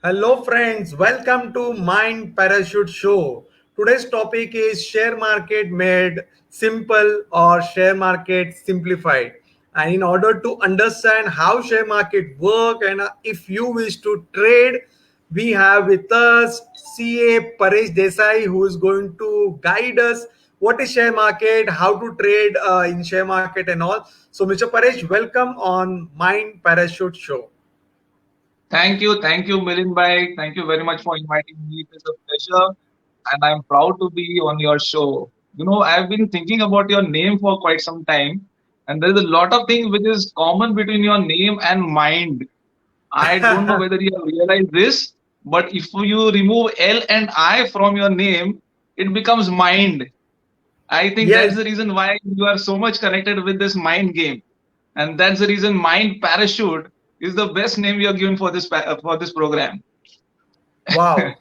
Hello, friends. Welcome to Mind Parachute Show. Today's topic is share market made simple or share market simplified. And in order to understand how share market work and if you wish to trade, we have with us CA Paresh Desai, who is going to guide us what is share market, how to trade in share market, and all. So, Mr. Paresh, welcome on Mind Parachute Show. Thank you, Milind Bhai. Thank you very much for inviting me. It is a pleasure, and I'm proud to be on your show. I've been thinking about your name for quite some time, and there's a lot of things which is common between your name and mind. I don't know whether you have realized this, but if you remove L and I from your name, it becomes mind. I think Yes. that's the reason why you are so much connected with this mind game, and that's the reason Mind Parachute is the best name we are given for this program. Wow.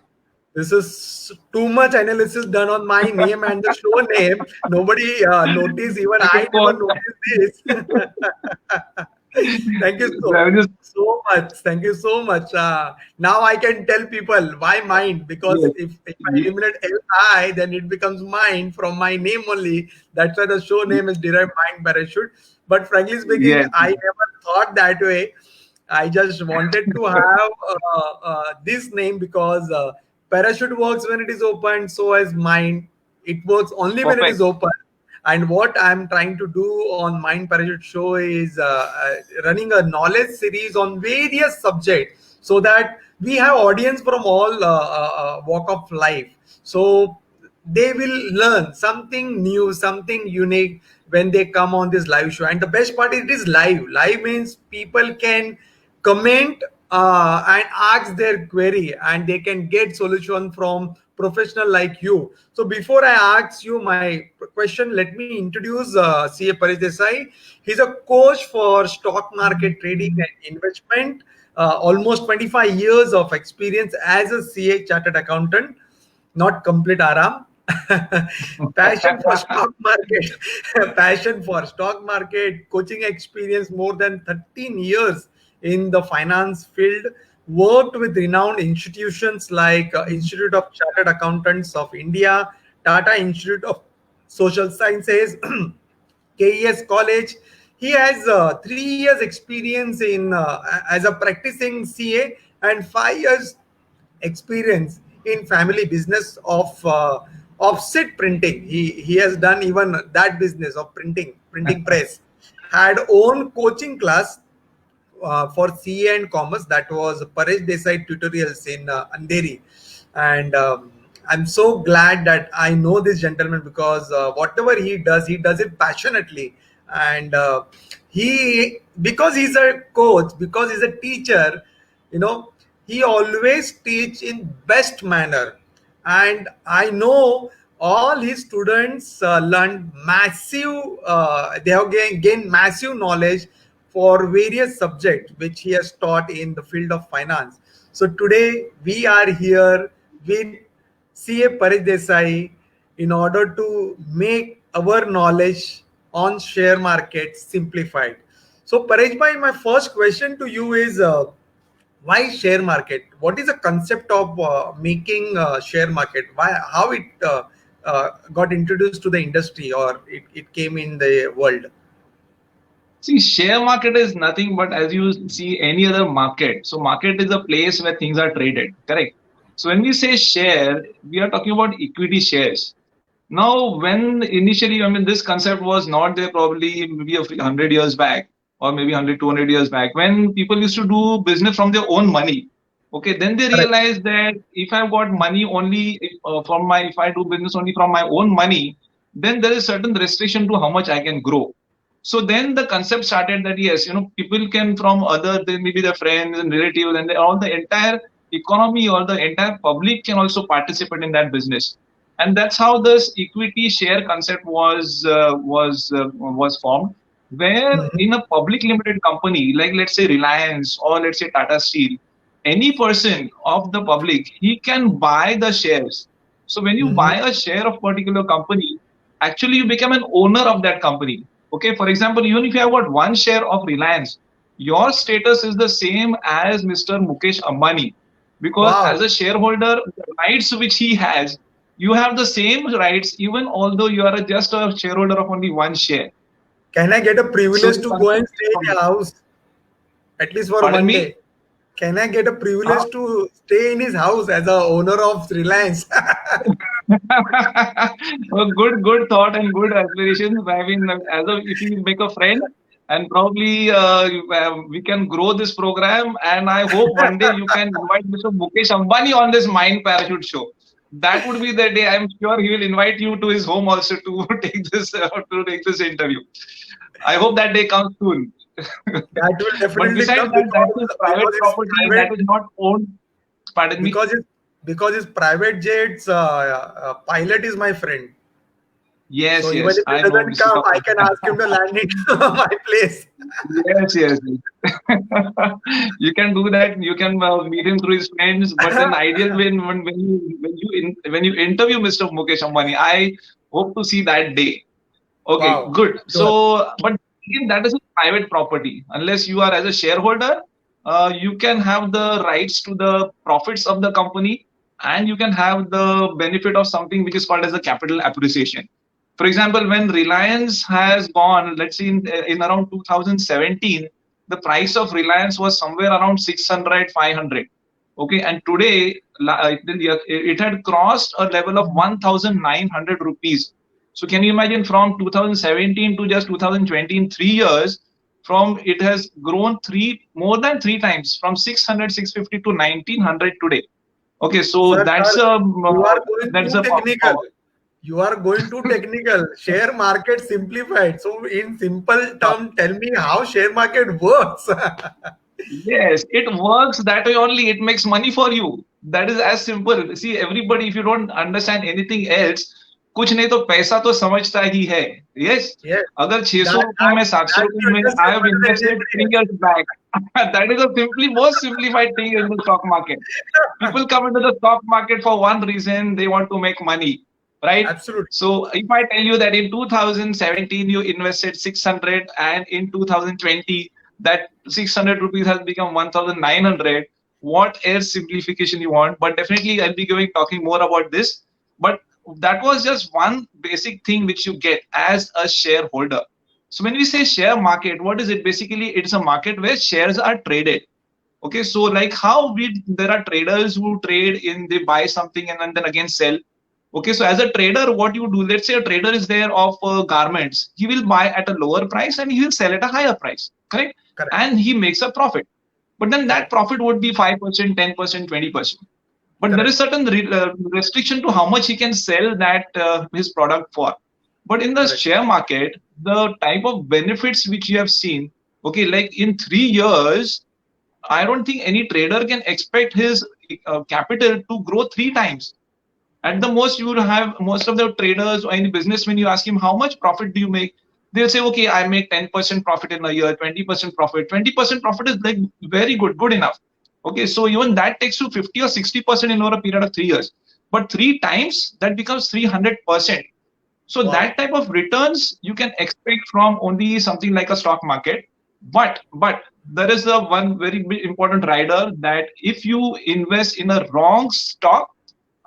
This is too much analysis done on my name and the show name. Nobody noticed. Even Thank you I for never noticed this. Thank you I just so much. Thank you so much. Now I can tell people why mind, because yes, if I ye- eliminate LI, then it becomes mine from my name only. That's why the show name is derived mind parachute. But frankly speaking, yes, I never thought that way. I just wanted to have this name because parachute works when it is open, so as mind. It works only when it is perfect. open. And what I'm trying to do on Mind Parachute Show is running a knowledge series on various subjects so that we have audience from all walk of life. So they will learn something new, something unique when they come on this live show. And the best part is it is live. Live means people can comment and ask their query, and they can get solution from professional like you. So before I ask you my question, let me introduce CA Paresh Desai. He's a coach for stock market trading and investment. Almost 25 years of experience as a CA chartered accountant, not complete aram. Passion for stock market, passion for stock market, coaching experience more than 13 years in the finance field, worked with renowned institutions like Institute of Chartered Accountants of India, Tata Institute of Social Sciences, KES College. He has 3 years experience in as a practicing CA and 5 years experience in family business of offset printing. He has done even that business of printing press. Had own coaching class for CA and commerce, that was Paresh Desai tutorials in Andheri. And I'm so glad that I know this gentleman because whatever he does it passionately. And because he's a coach, because he's a teacher, you know, he always teach in best manner. And I know all his students learned massive, they have gained massive knowledge for various subjects which he has taught in the field of finance. So today we are here with CA Paresh Desai in order to make our knowledge on share market simplified. So Paresh bhai, my first question to you is why share market? What is the concept of making share market? Why, how it got introduced to the industry, or it came in the world? See, share market is nothing but as you see any other market. So market is a place where things are traded, correct? So when we say share, we are talking about equity shares. Now, when initially, I mean, this concept was not there probably maybe a 100 years back or maybe 100, 200 years back when people used to do business from their own money. Okay, then they Correct. realized that if I've got money only if I do business only from my own money, then there is certain restriction to how much I can grow. So then the concept started that yes, people can from other, they maybe their friends and relatives and all the entire economy or the entire public can also participate in that business, and that's how this equity share concept was formed, where Mhm. in a public limited company like let's say Reliance or let's say Tata Steel, any person of the public he can buy the shares. So when you Mhm. buy a share of particular company, actually you become an owner of that company. Okay, for example, even if you have got one share of Reliance, your status is the same as Mr. Mukesh Ambani. because as Wow. a shareholder, the rights which he has, you have the same rights, even although you are just a shareholder of only one share. Can I get a So privilege the to go and concept stay in your house at least for pardon one day? me. Can I get a privilege to stay in his house as a owner of Reliance? A good thought and good aspirations. I mean, if you make a friend, and probably we can grow this program. And I hope one day you can invite Mr. Mukesh Ambani on this Mind Parachute show. That would be the day. I'm sure he will invite you to his home also to take this interview. I hope that day comes soon. That will But definitely besides come that, that's a private because it's property private that is not owned. Pardon me. because it's private jets. Pilot is my friend. So Yes, even yes, if he I know, doesn't Mr. come, I Kapoor. can ask him to land in my place. Yes, yes, yes. You can do that. You can meet him through his friends. But then, ideal when you interview Mr. Mukesh Ambani, I hope to see that day. Okay, Wow. good. Sure. So, but again, that is a private property. Unless you are as a shareholder, you can have the rights to the profits of the company, and you can have the benefit of something which is called as a capital appreciation. For example, when Reliance has gone, let's see, in around 2017, the price of Reliance was somewhere around 600, 500. Okay, and today it had crossed a level of 1,900 rupees. So can you imagine, from 2017 to just 2020, in 3 years, from it has grown more than three times, from 600, 650 to 1,900 today. Okay, so Sir, you are going that's too a technical. power. You are going too technical. Share market simplified. So in simple term, tell me how share market works. Yes, it works that way only. It makes money for you. That is as simple. See, everybody, if you don't understand anything else, कुछ नहीं तो पैसा तो समझता ही है. Yes. Yes, अगर 600 that रुपए that में 700 that रुपए you में I understand have what is invested the 3 years back. That is a most simplified thing in the stock market. NFP. People come into the stock market for one reason: they want to make money, right? Absolutely So if I tell you that in 2017 you invested 600 and in 2020 that 600 rupees has become 1,900, what else simplification you want? But definitely I'll be talking more about this. But that was just one basic thing which you get as a shareholder. So when we say share market, what is it? Basically, it's a market where shares are traded. Okay, so like how there are traders who trade in, they buy something and then again sell. Okay, so as a trader, what you do, let's say a trader is there of garments, he will buy at a lower price and he will sell at a higher price, correct? correct. And he makes a profit. But then that Correct. profit would be 5%, 10%, 20%. But there is Correct. certain restriction to how much he can sell that his product for. But in the Correct. share market, the type of benefits which you have seen, okay, like in 3 years, I don't think any trader can expect his capital to grow three times. At the most, you will have most of the traders or any businessman, you ask him how much profit do you make? They'll say, okay, I make 10% profit in a year, 20% profit. 20% profit is like very good enough. Okay, so even that takes you 50 or 60% in over a period of 3 years. But three times that becomes 300%. So Wow. that type of returns you can expect from only something like a stock market. But there is a one very important rider that if you invest in a wrong stock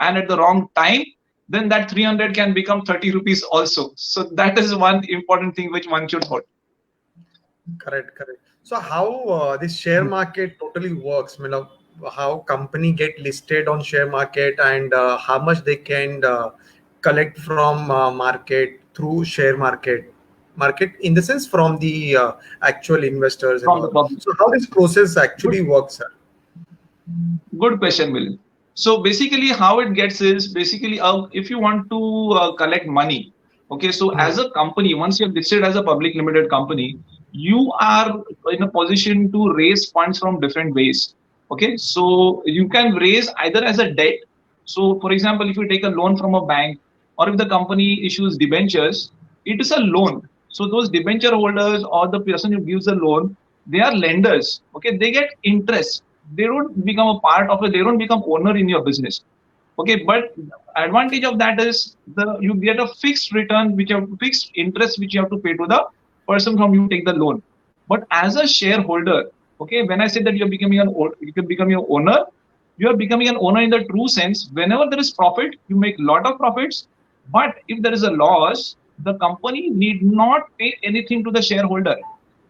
and at the wrong time, then that 300 can become 30 rupees also. So that is one important thing which one should hold. Correct. Correct. So how this share market totally works? You know, how company get listed on share market and how much they can collect from market through share market in the sense from the actual investors and From the all. public. So how this process Good, actually works, sir? good question, Will. So basically, how it gets is basically if you want to collect money, okay. So Hmm. as a company, once you're listed as a public limited company, you are in a position to raise funds from different ways. Okay, so you can raise either as a debt. So, for example, if you take a loan from a bank, or if the company issues debentures, it is a loan. So those debenture holders or the person who gives the loan, they are lenders. Okay, they get interest. They don't become a part of it. They don't become owner in your business. Okay, but advantage of that is you get a fixed return, which you have fixed interest, which you have to pay to the person from you take the loan. But as a shareholder, okay, when I say that you're becoming you can become your owner, You are becoming an owner in the true sense. Whenever there is profit, you make a lot of profits. But if there is a loss, the company need not pay anything to the shareholder.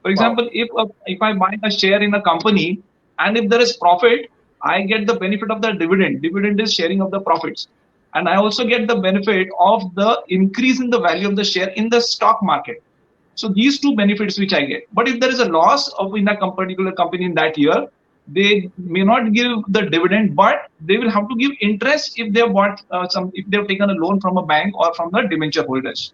For Wow. example, if I buy a share in a company and if there is profit, I get the benefit of the dividend. Dividend is sharing of the profits, and I also get the benefit of the increase in the value of the share in the stock market. So these two benefits which I get. But if there is a loss of in a particular company in that year, they may not give the dividend, but they will have to give interest if they have bought if they have taken a loan from a bank or from the debenture holders.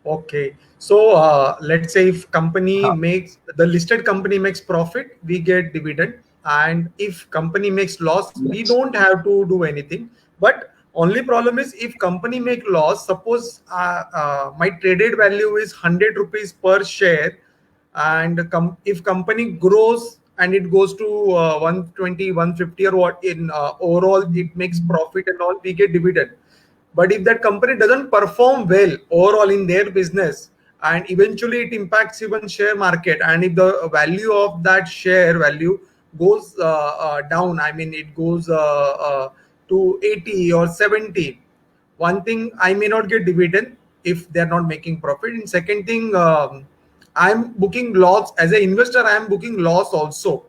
Okay. So let's say if company Huh. makes the listed company makes profit, we get dividend, and if company makes loss, we Yes. don't have to do anything. But only problem is if company make loss, suppose my traded value is 100 rupees per share, and if company grows and it goes to 120, 150 or what in overall it makes profit and all, we get dividend. But if that company doesn't perform well overall in their business, and eventually it impacts even share market, and if the value of that share value goes down, I mean it goes to 80 or 70, one thing, I may not get dividend if they're not making profit. And second thing, I'm booking loss as an investor, I am booking loss also.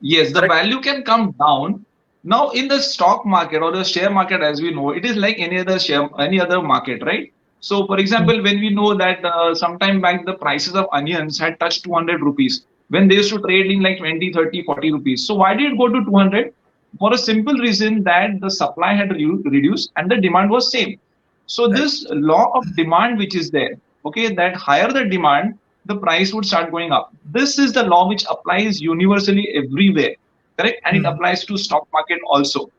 Yes, the Correct. value can come down. Now, in the stock market or the share market, as we know, it is like any other share, any other market, right? So, for example, when we know that sometime back the prices of onions had touched 200 rupees when they used to trade in like 20, 30, 40 rupees. So, why did it go to 200? For a simple reason that the supply had reduced and the demand was same. So, Right. this law of demand, which is there, okay, that higher the demand, the price would start going up. This is the law which applies universally everywhere, correct? And it Mhm. applies to stock market also.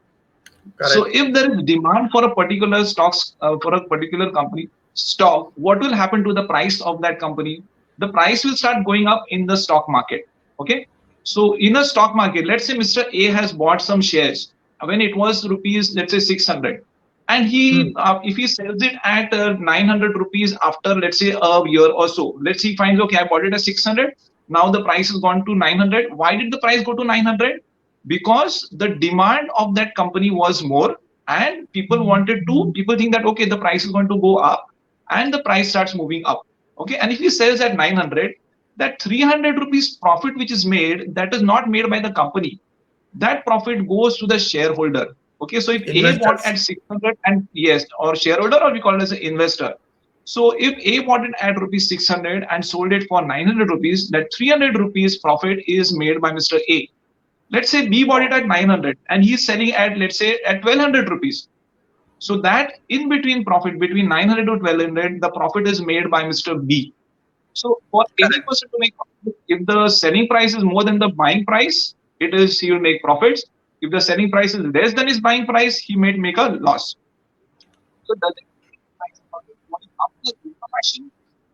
So Correct. if there is demand for a particular stocks for a particular company stock, what will happen to the price of that company? The price will start going up in the stock market. Okay. So in a stock market, let's say Mr. A has bought some shares when it was rupees, let's say 600, and Hmm. if he sells it at 900 rupees after let's say a year or so, let's see, he finds okay, I bought it at 600. Now the price has gone to 900. Why did the price go to 900? Because the demand of that company was more, and people think that okay, the price is going to go up, and the price starts moving up. Okay, and if he sells at 900, that 300 rupees profit which is made, that is not made by the company, that profit goes to the shareholder. Okay, so if A bought Investors. at 600, and yes, or shareholder, or we call it as an investor. So if A bought it at rupees 600 and sold it for 900 rupees, that 300 rupees profit is made by Mr. A. Let's say B bought it at 900 and he's selling at, let's say, at 1200 rupees. So that in between profit between 900 to 1200, the profit is made by Mr. B. So for any Correct. person to make profit, if the selling price is more than the buying price, it is he will make profits. If the selling price is less than his buying price, he may make a loss. So does it mean prices are going up in a linear fashion?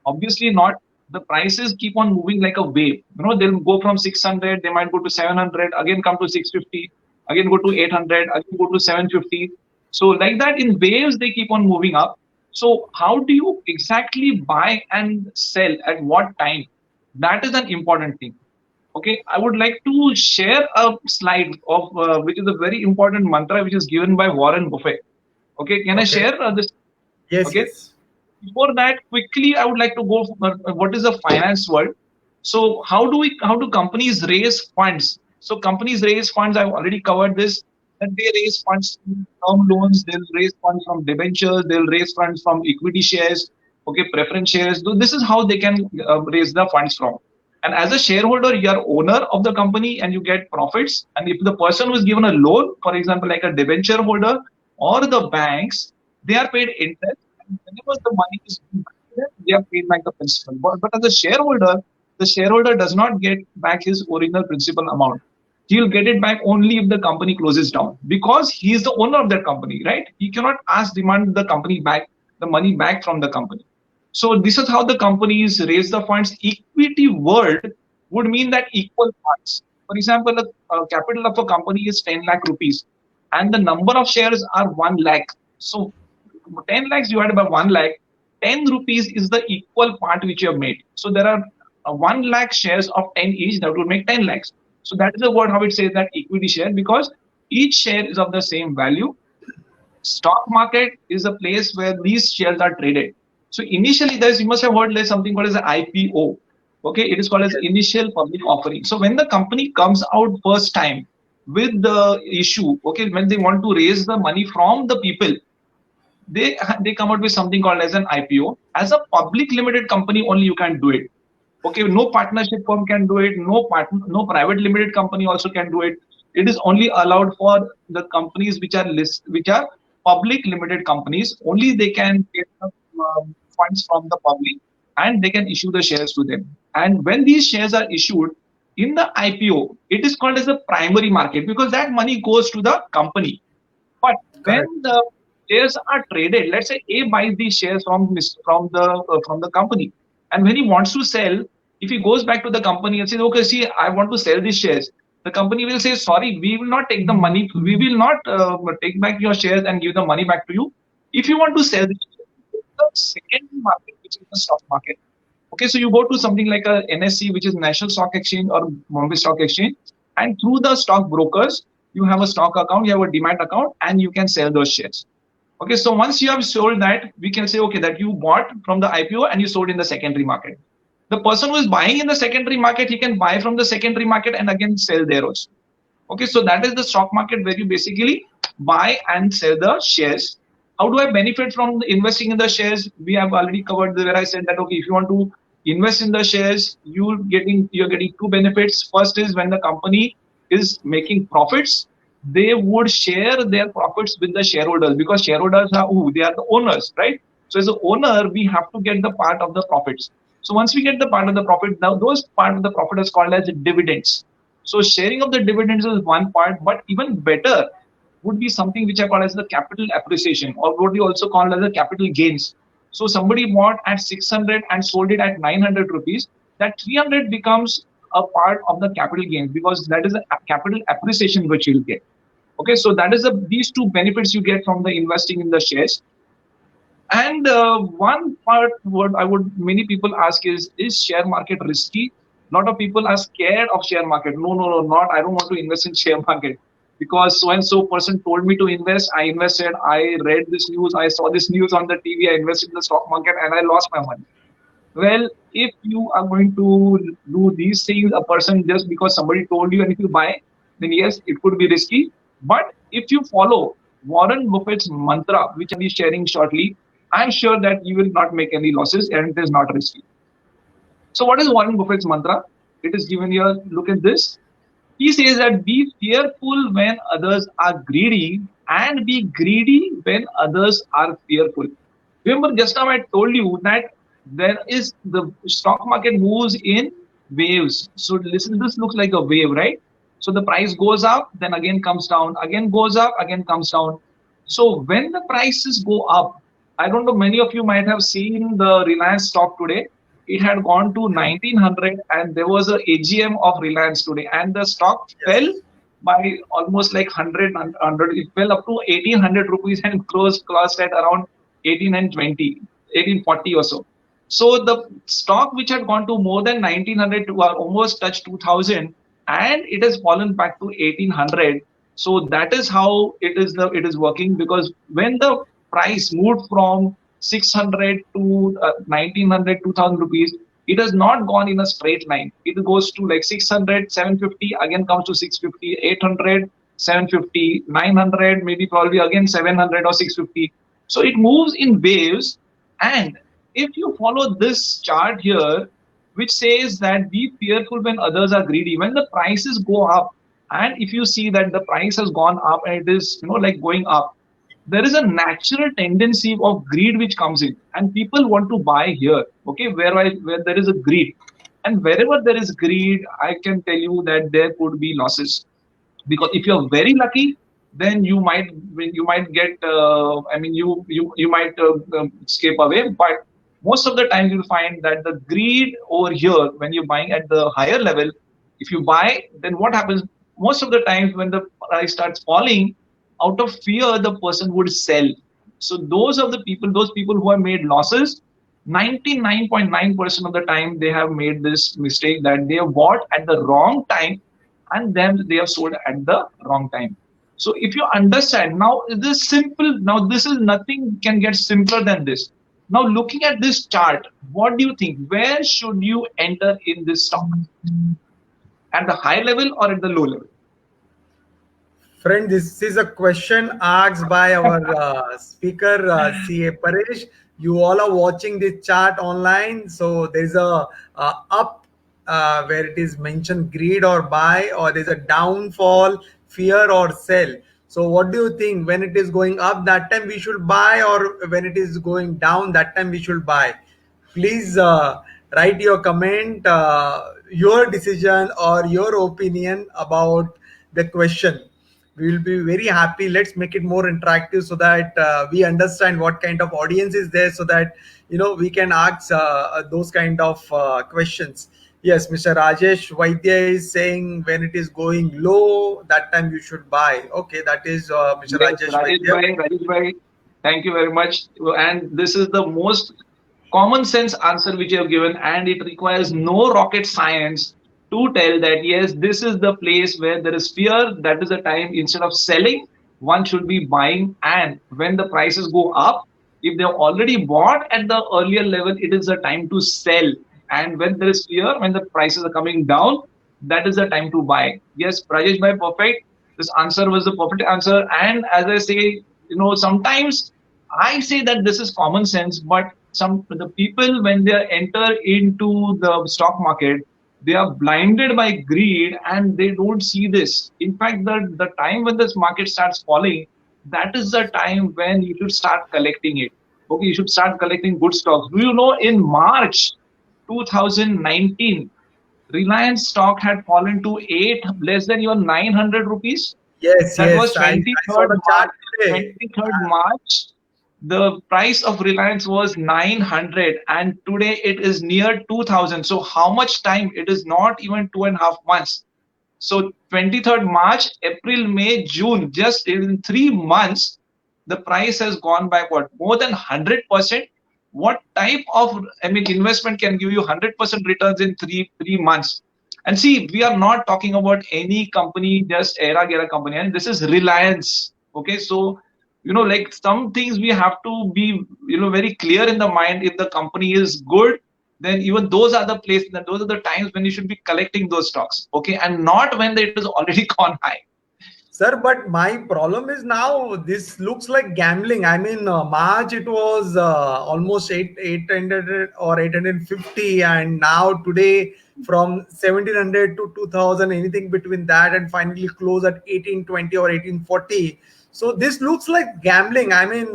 Obviously not. The prices keep on moving like a wave. You know, they'll go from 600, they might go to 700, again come to 650, again go to 800, again go to 750. So like that in waves, they keep on moving up. So how do you exactly buy and sell at what time? That is an important thing. Okay, I would like to share a slide of which is a very important mantra which is given by Warren Buffett. Okay, can I Okay. share this? Yes, Okay, yes. before that, quickly, I would like to go for what is the finance world. So how do companies raise funds? So companies raise funds. I've already covered this. That they raise funds from term loans, they'll raise funds from debentures, they'll raise funds from equity shares, okay, preference shares. So this is how they can raise the funds from. And as a shareholder, you are owner of the company and you get profits. And if the person who is given a loan, for example, like a debenture holder or the banks, they are paid interest. And whenever the money is given back to them, they are paid back the principal. But as a shareholder, the shareholder does not get back his original principal amount. He'll get it back only if the company closes down because he is the owner of that company, right? He cannot ask, demand the company back, the money back from the company. So this is how the companies raise the funds. Equity world would mean that equal parts. For example, a capital of a company is 10 lakh rupees and the number of shares are 1 lakh. So 10 lakhs divided by 1 lakh, 10 rupees is the equal part which you have made. So there are 1 lakh shares of 10 each that would make 10 lakhs. So that is the word how it says that equity share, because each share is of the same value. Stock market is a place where these shares are traded. So initially, you must have heard there's something called as an IPO. Okay, it is called as Yes. initial public offering. So when the company comes out first time with the issue, okay, when they want to raise the money from the people, they come out with something called as an IPO. As a public limited company, only you can do it. Okay, no partnership firm can do it. No private limited company also can do it. It is only allowed for the companies which are public limited companies. Only they can get the funds from the public, and they can issue the shares to them. And when these shares are issued in the IPO, it is called as a primary market, because that money goes to the company. But when Correct. the shares are traded, let's say A buys these shares from the company, and when he wants to sell, if he goes back to the company and says, "Okay, see, I want to sell these shares," the company will say, "Sorry, we will not take the money. We will not take back your shares and give the money back to you. If you want to sell these shares, the secondary market, which is the stock market." Okay, so you go to something like a NSE, which is National Stock Exchange or Bombay Stock Exchange, and through the stock brokers, you have a stock account, you have a demat account, and you can sell those shares. Okay, so once you have sold that, we can say, okay, that you bought from the IPO and you sold in the secondary market. The person who is buying in the secondary market, he can buy from the secondary market and again sell there also. Okay, so that is the stock market where you basically buy and sell the shares. How do I benefit from investing in the shares? We have already covered where I said that, okay, if you want to invest in the shares, you're getting two benefits. First is when the company is making profits, they would share their profits with the shareholders, because shareholders are who? They are the owners, right? So as an owner, we have to get the part of the profits. So once we get the part of the profit, now those part of the profit is called as dividends. So sharing of the dividends is one part, but even better would be something which I call as the capital appreciation, or what we also call as the capital gains. So somebody bought at 600 and sold it at 900 rupees. That 300 becomes a part of the capital gains, because that is a capital appreciation which you'll get. Okay, so that is these two benefits you get from the investing in the shares. And one part, what I would many people ask is share market risky? A lot of people are scared of share market. No, no, no, not. I don't want to invest in share market because so and so person told me to invest. I invested. I read this news. I saw this news on the TV. I invested in the stock market and I lost my money. Well, if you are going to do these things, a person just because somebody told you, and if you buy, then yes, it could be risky. But if you follow Warren Buffett's mantra, which I'll be sharing shortly, I'm sure that you will not make any losses and it is not risky. So, what is Warren Buffett's mantra? It is given here. Look at this. He says that be fearful when others are greedy and be greedy when others are fearful. Remember, just now I told you that there is the stock market moves in waves. So listen, this looks like a wave, right? So the price goes up, then again comes down, again goes up, again comes down. So when the prices go up, I don't know, many of you might have seen the Reliance stock today. It had gone to 1900 and there was a AGM of Reliance today, and the stock fell Yes. by almost like 100. It fell up to 1800 rupees and closed at around 18 and 20, 1840 or so. So the stock which had gone to more than 1900 to almost touched 2000, and it has fallen back to 1800. So that is how it is working, because when the price moved from 600 to 1900, 2000 rupees, it has not gone in a straight line. It goes to like 600, 750, again comes to 650, 800, 750, 900, maybe probably again 700 or 650. So it moves in waves. And if you follow this chart here, which says that be fearful when others are greedy, when the prices go up, and if you see that the price has gone up and it is, like going up, there is a natural tendency of greed which comes in, and people want to buy here. Okay, where there is a greed, and wherever there is greed, I can tell you that there could be losses, because if you're very lucky, then you might get you might escape away. But most of the time you'll find that the greed over here, when you're buying at the higher level, if you buy, then what happens most of the times when the price starts falling, out of fear the person would sell. So those people who have made losses, 99.9% of the time they have made this mistake, that they have bought at the wrong time and then they have sold at the wrong time. So if you understand now, this simple. Now this is nothing can get simpler than this. Now looking at this chart, what do you think? Where should you enter in this stock? At the high level or at the low level? Friend, this is a question asked by our speaker, CA Paresh. You all are watching this chart online. So there's a up where it is mentioned greed or buy, or there's a downfall, fear or sell. So what do you think? When it is going up, that time we should buy, or when it is going down, that time we should buy? Please write your comment, your decision or your opinion about the question. We will be very happy. Let's make it more interactive so that we understand what kind of audience is there, so that we can ask those kind of questions. Yes, Mr. Rajesh Vaidya is saying when it is going low, that time you should buy. Okay, that is Mr. Yes, Rajesh Vaidya. Rajesh bhai, thank you very much. And this is the most common sense answer which you have given, and it requires no rocket science to tell that yes, this is the place where there is fear. That is the time instead of selling, one should be buying. And when the prices go up, if they have already bought at the earlier level, it is the time to sell. And when there is fear, when the prices are coming down, that is the time to buy. Yes, Rajesh bhai, perfect. This answer was the perfect answer. And as I say, sometimes I say that this is common sense, but some the people when they enter into the stock market, they are blinded by greed and they don't see this. In fact, the time when this market starts falling, that is the time when you should start collecting it. Okay, you should start collecting good stocks. Do you know in March 2019, Reliance stock had fallen to 8 less than your 900 rupees? Yes, That was yes, I saw 23rd the March. chart today. 23rd March, the price of Reliance was 900 and today it is near 2000. So how much time? It is not even 2.5 months. So 23rd March, April, May, June, just in 3 months, the price has gone by what? More than 100%. What type of, investment can give you 100% returns in three months? And see, we are not talking about any company, just Era Gera company, and this is Reliance. Okay, so like some things we have to be, very clear in the mind. If the company is good, then even those are the places, and those are the times when you should be collecting those stocks. Okay, and not when it is already gone high. Sir, but my problem is now this looks like gambling. I mean, March it was almost 800 or 850, and now today from 1700 to 2000, anything between that, and finally close at 1820 or 1840. So this looks like gambling. I mean,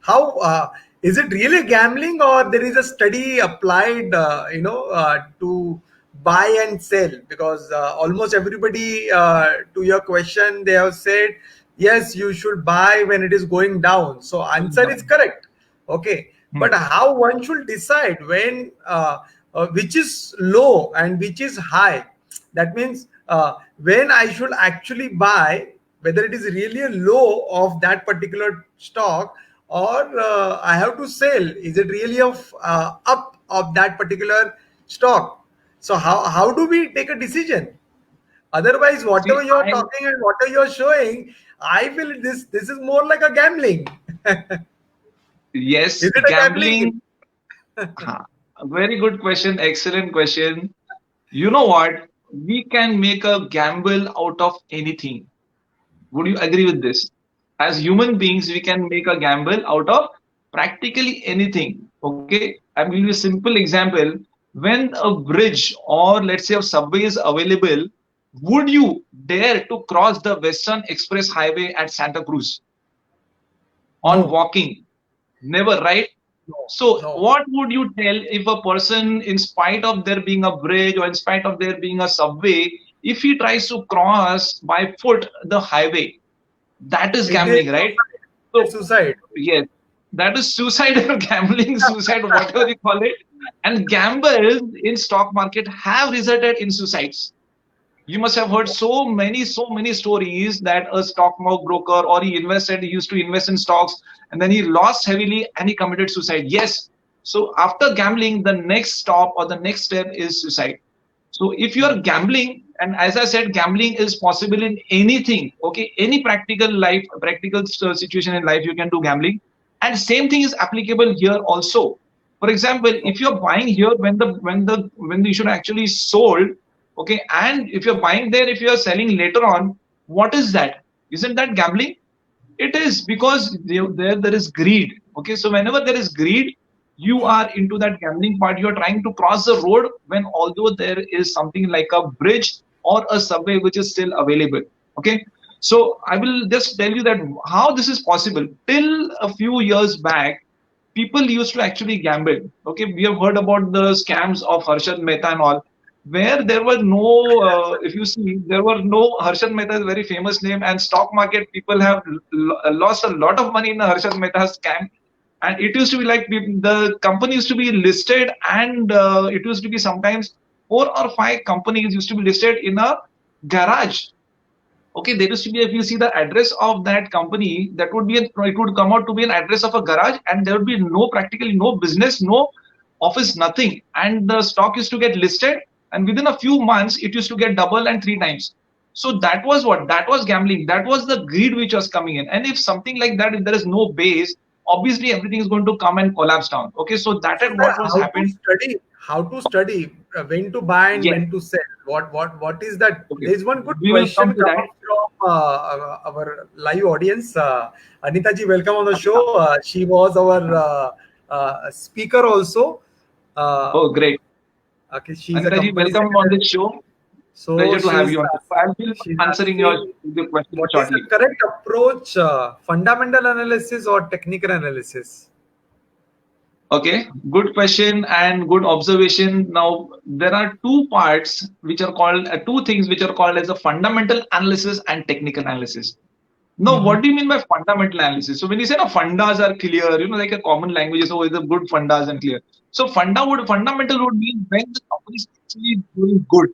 how is it really gambling, or there is a study applied, to buy and sell? Because almost everybody, to your question, they have said yes, you should buy when it is going down. So answer is correct. Okay, but how one should decide when which is low and which is high? That means when I should actually buy, whether it is really a low of that particular stock, or I have to sell. Is it really of up of that particular stock? So how do we take a decision? Otherwise, See, whatever you're talking and whatever you're showing, I feel this is more like a gambling. yes, Is it a gambling? gambling. A very good question, excellent question. You know what? We can make a gamble out of anything. Would you agree with this? As human beings, we can make a gamble out of practically anything. Okay, I'm giving you a simple example. When a bridge or let's say a subway is available, would you dare to cross the Western Express Highway at Santa Cruz on No, walking? Never, right? no, So, no. what would you tell if a person, in spite of there being a bridge or in spite of there being a subway, if he tries to cross by foot the highway? That is It is gambling, right? suicide. It is So, suicide. yes, that is suicide or gambling, suicide, whatever you call it. And gambles in stock market have resulted in suicides. You must have heard so many stories that a stock broker or he used to invest in stocks and then he lost heavily and he committed suicide. Yes. So after gambling, the next stop or the next step is suicide. So if you are gambling, And as I said, gambling is possible in anything. Okay, any practical life, practical situation in life, you can do gambling. And same thing is applicable here also. For example, if you're buying here when the issue actually sold, okay, and if you're buying there, if you're selling later on, what is that? Isn't that gambling? It is, because there is greed. Okay, so whenever there is greed, you are into that gambling part. You are trying to cross the road when although there is something like a bridge or a subway which is still available. Okay, so I will just tell you that how this is possible. Till a few years back, people used to actually gamble. Okay, we have heard about the scams of Harshad Mehta and all, where there were no, if you see, there were no, Harshad Mehta is a very famous name, and stock market people have lost a lot of money in the Harshad Mehta scam. And it used to be like the company used to be listed, and it used to be sometimes 4 or 5 companies used to be listed in a garage. Okay, there used to be, if you see the address of that company, that would be it would come out to be an address of a garage, and there would be no, practically no business, no office, nothing. And the stock used to get listed, and within a few months it used to get double and 3 times. So that was what, that was gambling, that was the greed which was coming in. And if something like that, if there is no base, obviously everything is going to come and collapse down. Okay, so that is what was happened. How to study when to buy and Yes. when to sell? What is that? Okay, There's one good we will question come to that. coming from our live audience. Anita ji, welcome on the show. She was our speaker also. Oh, great. Okay, she's a Anita ji, company welcome on secretary. this show. So Pleasure to have she's you on. I will be she's answering asking, your question what is shortly. the correct approach, fundamental analysis or technical analysis? Okay, good question and good observation. Now, there are two parts which are called, two things which are called as a fundamental analysis and technical analysis. Now, Mhm. what do you mean by fundamental analysis? So when you say no, fundas are clear, like a common language, so it's a good fundas and clear. So fundamental would mean when the company is actually doing good.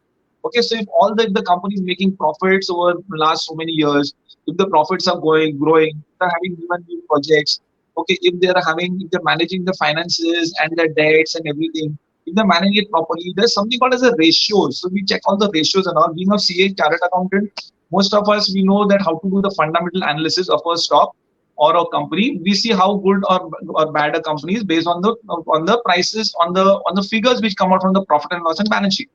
Okay, so if all the company is making profits over the last so many years, if the profits are growing, they're having new projects. Okay, if they're managing the finances and the debts and everything, if they're managing it properly, there's something called as a ratio. So we check all the ratios and all. Being a CA chartered accountant, most of us, we know that how to do the fundamental analysis of a stock or a company. We see how good or bad a company is based on the prices, on the figures which come out from the profit and loss and balance sheet.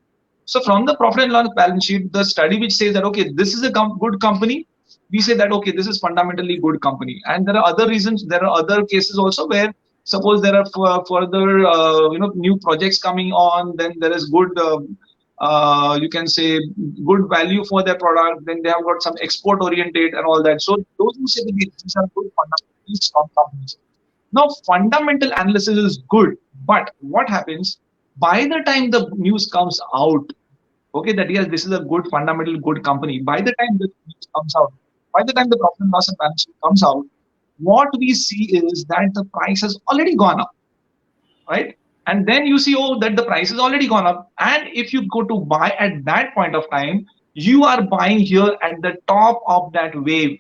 So from the profit and loss balance sheet, the study which says that okay, this is a good company, we say that okay, this is fundamentally good company. And there are other reasons, there are other cases also where suppose there are further new projects coming on, then there is good you can say good value for their product, then they have got some export oriented and all that. So those who say that these are good fundamentally strong companies. Now fundamental analysis is good, but what happens by the time the news comes out, okay, that yes, this is a good fundamental good company, by the time the news comes out, by the time the profit and loss and balance sheet comes out, what we see is that the price has already gone up, right? And then you see, oh, that the price has already gone up. And if you go to buy at that point of time, you are buying here at the top of that wave.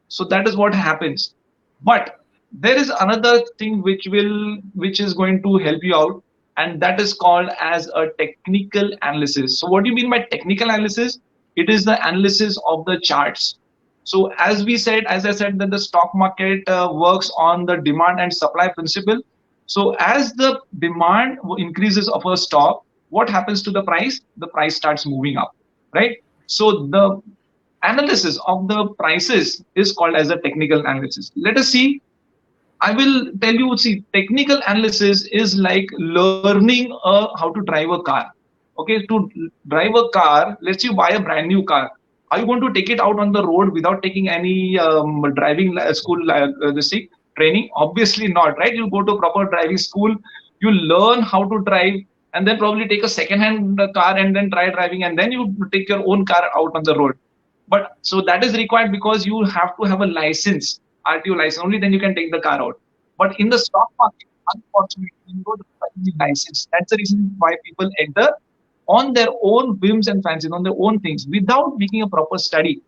So that is what happens. But there is another thing which is going to help you out, and that is called as a technical analysis. So what do you mean by technical analysis? It is the analysis of the charts. So as I said that the stock market works on the demand and supply principle. So as the demand increases of a stock, what happens to the price? The price starts moving up, right? So the analysis of the prices is called as a technical analysis. Let us see. I will tell you, see, technical analysis is like learning how to drive a car. Okay, to drive a car, let's say you buy a brand new car. Are you going to take it out on the road without taking any driving school training? Obviously not, right? You go to proper driving school, you learn how to drive, and then probably take a second-hand car and then try driving, and then you take your own car out on the road. But so that is required because you have to have a license, RTO license, only then you can take the car out. But in the stock market, unfortunately, you don't require any license. That's the reason why people enter on their own whims and fancies, on their own things, without making a proper study.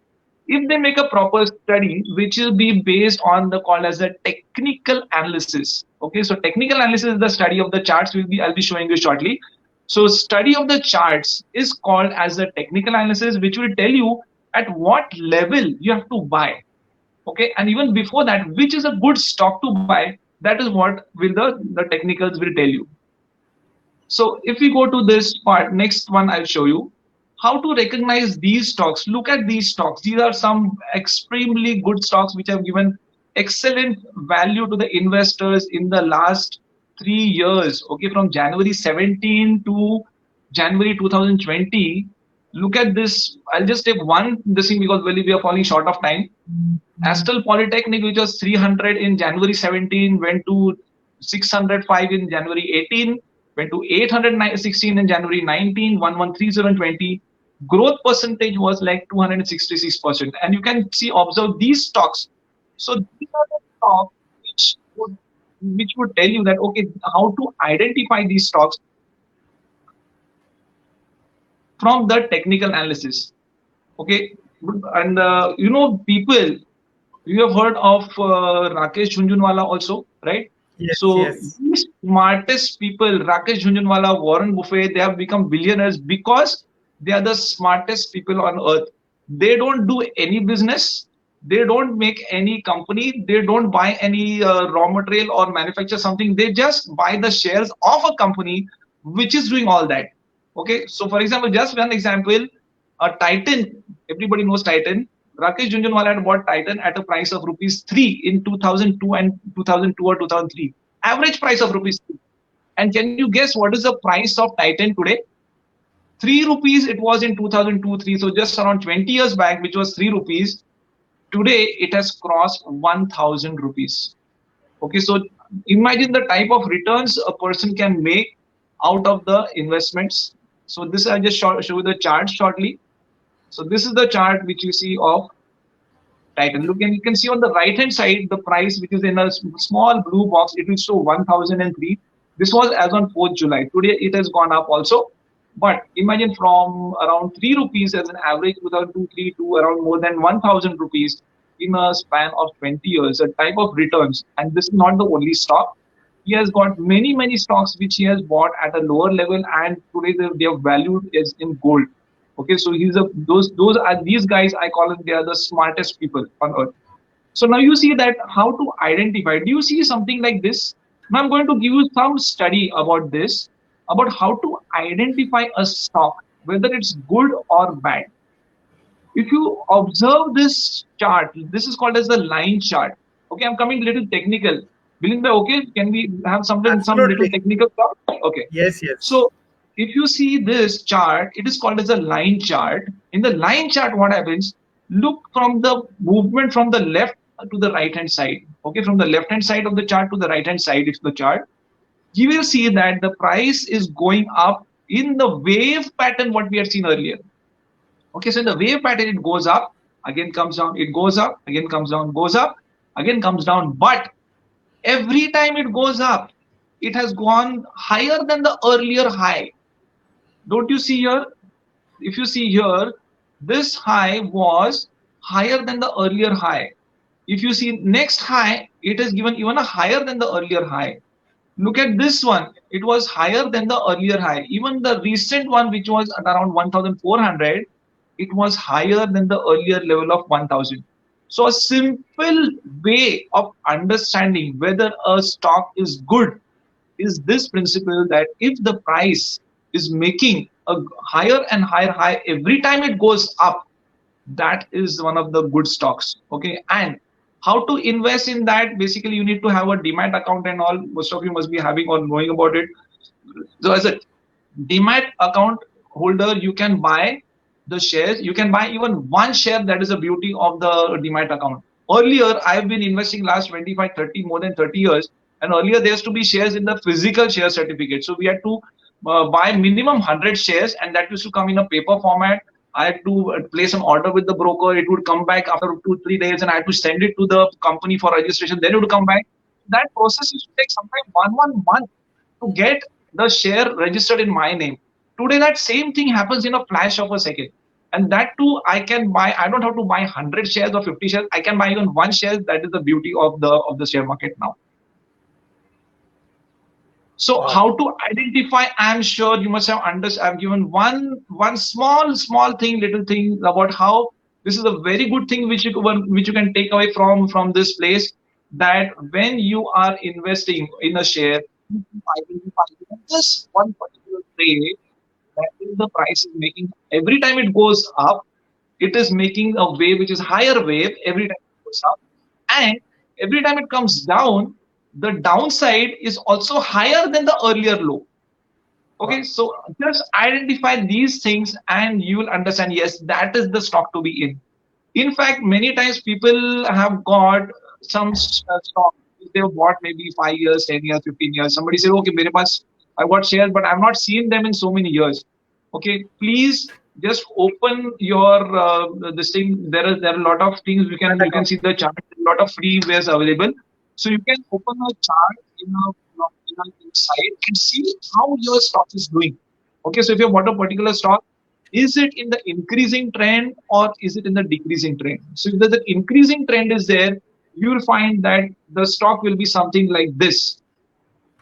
If they make a proper study, which will be based on the called as a technical analysis. Okay, so technical analysis is the study of the charts. I'll be showing you shortly. So study of the charts is called as a technical analysis, which will tell you at what level you have to buy. Okay, and even before that, which is a good stock to buy. That is what will the technicals will tell you. So if we go to this part, next one I'll show you how to recognize these stocks. Look at these stocks. These are some extremely good stocks which have given excellent value to the investors in the last 3 years. Okay, from January 17 to January 2020. Look at this. I'll just take one this thing because really we are falling short of time. Astel Polytechnic, which was 300 in January 17, went to 605 in January 18, went to 816 in January 19, 1130 growth percentage was like 266%. And you can see, observe these stocks. So these are the stocks which would tell you that, okay, how to identify these stocks from the technical analysis. Okay, and people, you have heard of Rakesh Jhunjhunwala also, right? Yes, So yes. these smartest people, Rakesh Jhunjhunwala, Warren Buffett, they have become billionaires because they are the smartest people on earth. They don't do any business. They don't make any company. They don't buy any raw material or manufacture something. They just buy the shares of a company which is doing all that. Okay, so for example, just one example, a Titan. Everybody knows Titan. Rakesh Jhunjhunwala had bought Titan at a price of rupees 3 in 2002 and 2002 or 2003. Average price of rupees 3. And can you guess what is the price of Titan today? 3 rupees it was in 2002 3. So just around 20 years back, which was 3 rupees. Today it has crossed 1000 rupees. Okay, so imagine the type of returns a person can make out of the investments. So this I'll just show you the chart shortly. So this is the chart which you see of Titan. Look, and you can see on the right hand side the price, which is in a small blue box. It will show 1003. This was as on 4th July. Today it has gone up also. But imagine from around 3 rupees as an average 2003 to around more than 1000 rupees in a span of 20 years, a type of returns. And this is not the only stock. He has got many stocks which he has bought at a lower level, and today they are valued as in gold. Okay, so he's a those are these guys, I call them, they are the smartest people on earth. So now you see that how to identify. Do you see something like this? Now I'm going to give you some study about this, about how to identify a stock, whether it's good or bad. If you observe this chart, this is called as the line chart. Okay, I'm coming a little technical. Milind bhai, okay, can we have something, some little Absolutely. technical stuff? Okay. Yes, yes. So if you see this chart, it is called as a line chart. In the line chart, what happens? Look from the movement from the left to the right hand side. Okay, from the left hand side of the chart to the right hand side of the chart, you will see that the price is going up in the wave pattern what we had seen earlier. Okay, so in the wave pattern, it goes up, again comes down, it goes up, again comes down, goes up, again comes down. But every time it goes up, it has gone higher than the earlier high. Don't you see here? If you see here, this high was higher than the earlier high. If you see next high, it is given even a higher than the earlier high. Look at this one. It was higher than the earlier high. Even the recent one, which was at around 1400, it was higher than the earlier level of 1000. So a simple way of understanding whether a stock is good is this principle, that if the price is making a higher and higher high every time it goes up, that is one of the good stocks. Okay, and how to invest in that? Basically, you need to have a demat account and all. Most of you must be having or knowing about it. So as a demat account holder, you can buy the shares. You can buy even one share. That is the beauty of the demat account. Earlier, I've been investing last 25, 30, more than 30 years. And earlier, there used to be shares in the physical share certificate. So we had to buy minimum 100 shares, and that used to come in a paper format. I had to place an order with the broker. It would come back after 2-3 days, and I had to send it to the company for registration. Then it would come back. That process used to take sometimes one month to get the share registered in my name. Today, that same thing happens in a flash of a second. And that too, I can buy. I don't have to buy 100 shares or 50 shares. I can buy even one share. That is the beauty of the share market now. So Wow. how to identify? I'm sure you must have understood. I've given one small thing, little thing about how this is a very good thing which you can take away from this place. That when you are investing in a share, you can identify this one particular trade that is the price is making every time it goes up, it is making a wave which is higher wave every time it goes up, and every time it comes down, the downside is also higher than the earlier low. Okay, Wow. so just identify these things and you will understand, yes, that is the stock to be in. In fact, many times people have got some stock they've bought maybe 5 years, 10 years, 15 years. Somebody said, okay, mere paas, I got shares, but I've not seen them in so many years. Okay, please just open your this thing. There are a lot of things you can see the chart. A lot of free ways available. So you can open a chart in a site and see how your stock is doing. Okay, so if you bought a particular stock, is it in the increasing trend or is it in the decreasing trend? So if the increasing trend is there, you will find that the stock will be something like this.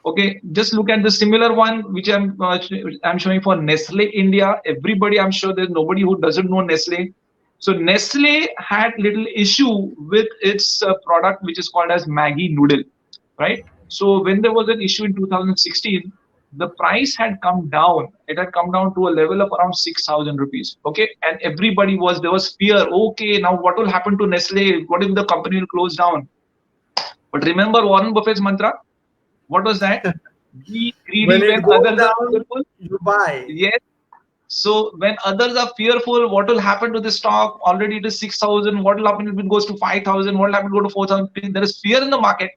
Okay, just look at the similar one which I'm showing for Nestle India. Everybody, I'm sure there's nobody who doesn't know Nestle. So Nestle had little issue with its product which is called as Maggie noodle, right? So when there was an issue in 2016, the price had come down. It had come down to a level of around 6,000 rupees. Okay, and everybody was there was fear. Okay, now what will happen to Nestle? What if the company will close down? But remember Warren Buffett's mantra. What was that? Be When greedy it when goes others are down, fearful. you buy. Yes. So when others are fearful, what will happen to the stock? Already it is 6,000. What will happen if it goes to 5,000? What will happen to go to 4,000? There is fear in the market.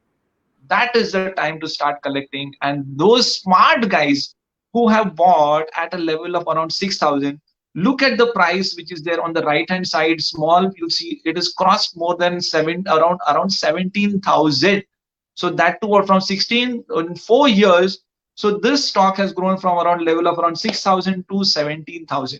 That is the time to start collecting. And those smart guys who have bought at a level of around 6,000, look at the price which is there on the right hand side, small. You'll see it is crossed more than around 17,000. So that too, or from 16 in 4 years. So this stock has grown from around level of around 6,000 to 17,000.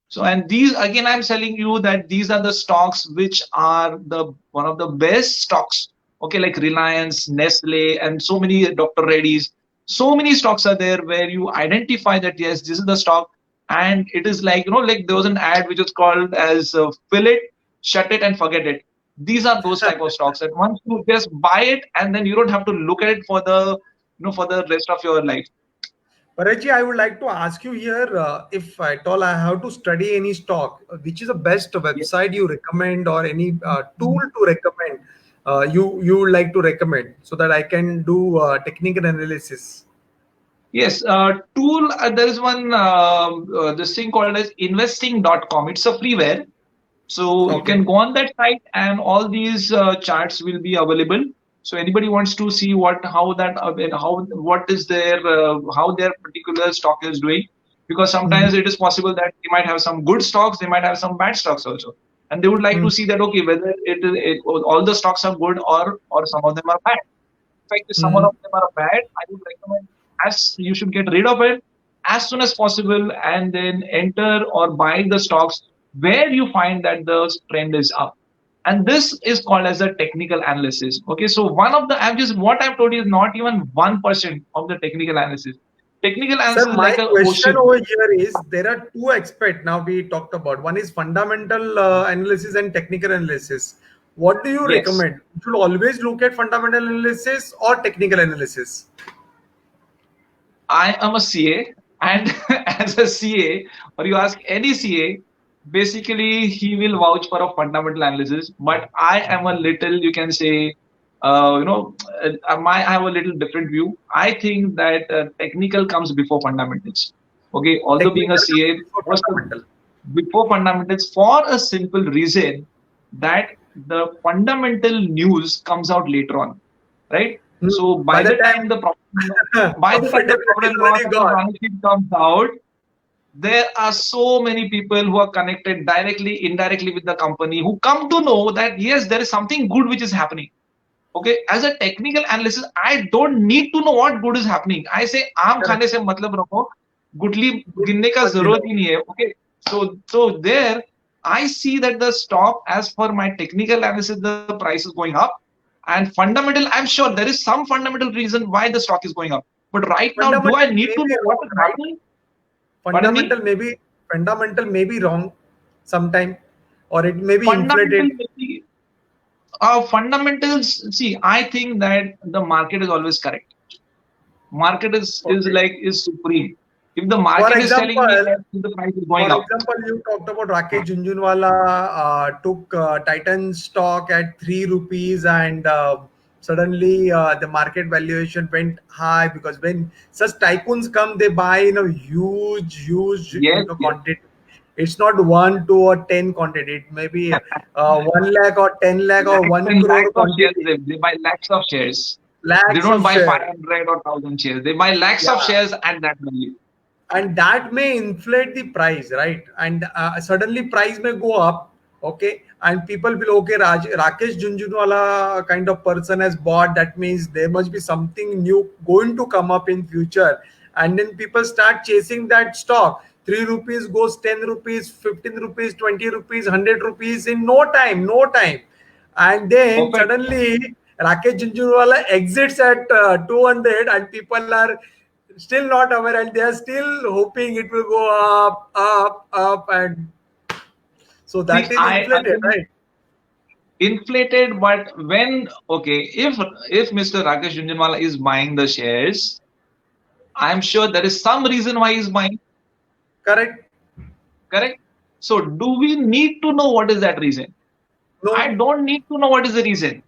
So, and these again, I'm telling you that these are the stocks which are the one of the best stocks. Okay, like Reliance, Nestle, and so many Dr. Reddy's. So many stocks are there where you identify that yes, this is the stock, and it is like like there was an ad which was called as "Fill it, shut it, and forget it." These are those type of stocks that once you just buy it, and then you don't have to look at it for the for the rest of your life. Parachi, I would like to ask you here, if at all I have to study any stock, which is the best Yes. website you recommend or any tool to recommend, you would like to recommend so that I can do technical analysis. Yes, tool, there is one this thing called as investing.com. It's a freeware. So you Okay. can go on that site and all these charts will be available. So anybody wants to see what is their how their particular stock is doing, because Mhm. sometimes it is possible that they might have some good stocks, they might have some bad stocks also, and they would like to Mhm. see that okay whether all the stocks are good or some of them are bad. In fact, if some of Mhm. them are bad, I would recommend as you should get rid of it as soon as possible and then enter or buy the stocks where you find that the trend is up. And this is called as a technical analysis. Okay, so one of the I'm just what I've told you is not even 1% of the technical analysis. Technical Sir, analysis is my like an question ocean. over here is there are two aspects now we talked about. One is fundamental analysis and technical analysis. What do you Yes, recommend? You should always look at fundamental analysis or technical analysis. I am a CA, and as a CA, or you ask any CA, basically he will vouch for a fundamental analysis. But I am a little, you can say, I have a little different view. I think that technical comes before fundamentals. Okay, although being a Technical comes CA, before first fundamental. before fundamentals, for a simple reason that the fundamental news comes out later on, right? Hmm. So By the by time the time the fundamental profit is and loss already account gone. balance sheet comes out, there are so many people who are connected directly, indirectly with the company who come to know that yes, there is something good which is happening. Okay, as a technical analysis, I don't need to know what good is happening. I say आम Correct. खाने से मतलब रखो, गुटली गिनने का But जरूरत गिनो. ही नहीं है. Okay, so there I see that the stock, as per my technical analysis, the price is going up, and fundamental. I'm sure there is some fundamental reason why the stock is going up. But right now, do I Fundamental need may to be know what wrong, is right? happening? Pardon me? Fundamental may be wrong sometime, or it may be Fundamental inflated. maybe fundamentals. See, I think that the market is always correct. Market Okay. is supreme. If the For market is telling me example, that the price is For going up, example, you talked about Rakesh Jhunjhunwala took Titan stock at 3 rupees, and suddenly the market valuation went high, because when such tycoons come, they buy in a huge yes, yes. quantity. It's not 1, 2, or 10 quantity. It may be 1 lakh or 10 lakh or Lakhs 1 and crore lakhs of shares. quantity. They buy lakhs of shares. They Lakhs don't of buy share. 500 or 1,000 shares. They buy lakhs of Yeah. shares at that value. And that may inflate the price, right? And suddenly price may go up. Okay, and people will, okay, Rakesh Jhunjhunwala kind of person has bought, that means there must be something new going to come up in future. And then people start chasing that stock. 3 rupees goes 10 rupees, 15 rupees, 20 rupees, 100 rupees in no time. And then Perfect. suddenly Rakesh Jhunjhunwala exits at 200, and people are still not aware, and they are still hoping it will go up, and so See, that is I inflated, agree. right? Inflated, but when okay, if Mr. Rakesh Jhunjhunwala is buying the shares, I'm sure there is some reason why he's buying. Correct. Correct. So, do we need to know what is that reason? I No. don't need to know what is the reason.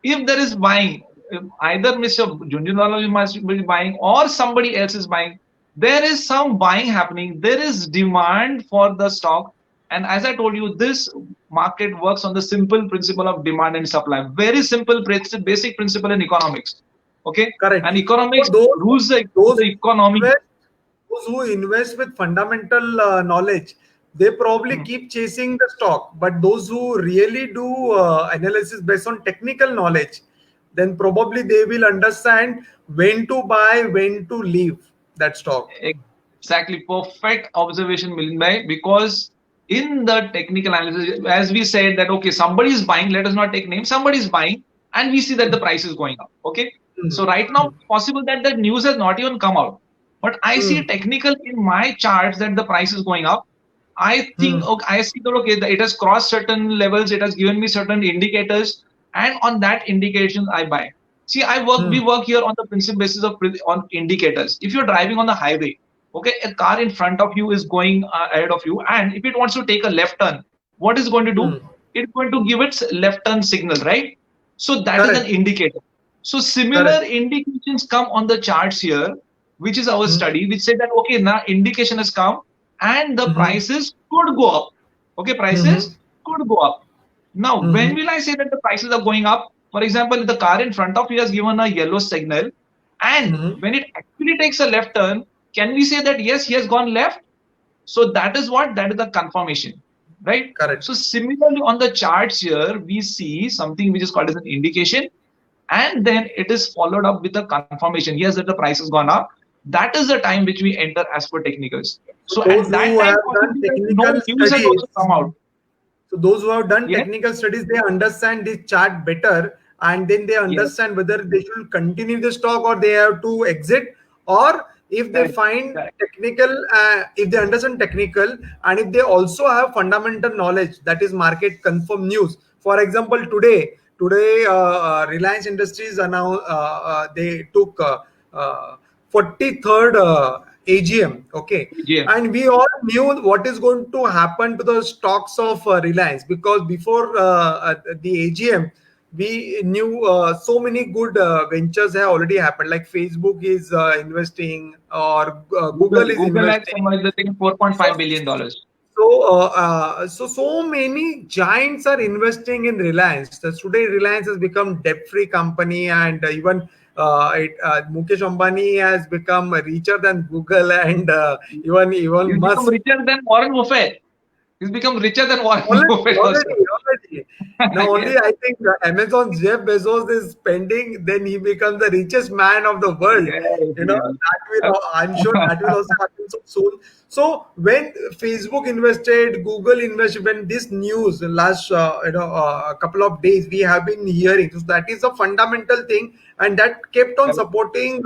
If there is buying, if either Mr. Junjunwala must be buying or somebody else is buying, there is some buying happening. There is demand for the stock. And as I told you, this market works on the simple principle of demand and supply. Very simple, basic principle in economics. Okay, Correct. and So economics those rules those the economy. invest those who invest with fundamental knowledge, they probably Hmm. keep chasing the stock. But those who really do analysis based on technical knowledge, then probably they will understand when to buy, when to leave that stock. Exactly, perfect observation, Milind bhai. Because in the technical analysis, as we said that okay, somebody is buying. Let us not take names. Somebody is buying, and we see that the price is going up. Okay, Hmm. so right now, possible that the news has not even come out, but I see Hmm. technical in my charts that the price is going up. I think Hmm. okay, I see that okay, it has crossed certain levels. It has given me certain indicators, and on that indication, I buy. See, we Hmm. work here on the principal basis of on indicators. If you're driving on the highway, okay, a car in front of you is going ahead of you, and if it wants to take a left turn, what is going to do? Hmm. It's going to give its left turn signal, right? So that is an Correct. indicator. So similar Correct. indications come on the charts here, which is our Hmm. study, which say that okay, now indication has come and the Hmm. prices could go up. Okay, Hmm. prices could go up. Now, when Hmm. will I say that the prices are going up? For example, if the car in front of you has given a yellow signal, and Hmm. when it actually takes a left turn, can we say that yes, he has gone left? So that is what? That is the confirmation, right? Correct. So similarly on the charts here, we see something which is called as an indication, and then it is followed up with a confirmation. Yes, that the price has gone up. That is the time which we enter as per technicals. So So those at that who time, have done possibly that technical no news has studies, also come out. so those who have done Yes, technical studies, they understand this chart better, and then they yes, understand whether they should continue the stock or they have to exit, or if they correct, find correct. technical, if they understand technical, and if they also have fundamental knowledge, that is market confirm news. For example, today Reliance Industries announced, they took 43rd AGM. Okay, Yeah, and we all knew what is going to happen to the stocks of Reliance, because before the AGM, we knew so many good ventures have already happened. Like Facebook is investing, or Google is Google has investing. some, I think, So, $4.5 billion. so many giants are investing in Reliance. So today, Reliance has become debt-free company, and even Mukesh Ambani has become richer than Google, and even He's become Musk. richer than Warren Buffett. He's become richer than Warren Already, Buffett also. already. Now Yes, only I think Amazon's Jeff Bezos is spending, then he becomes the richest man of the world. yes, yes. That will, I'm sure that will also happen so soon. So when Facebook invested, Google invested, when this news last a couple of days we have been hearing, so that is a fundamental thing, and that kept on supporting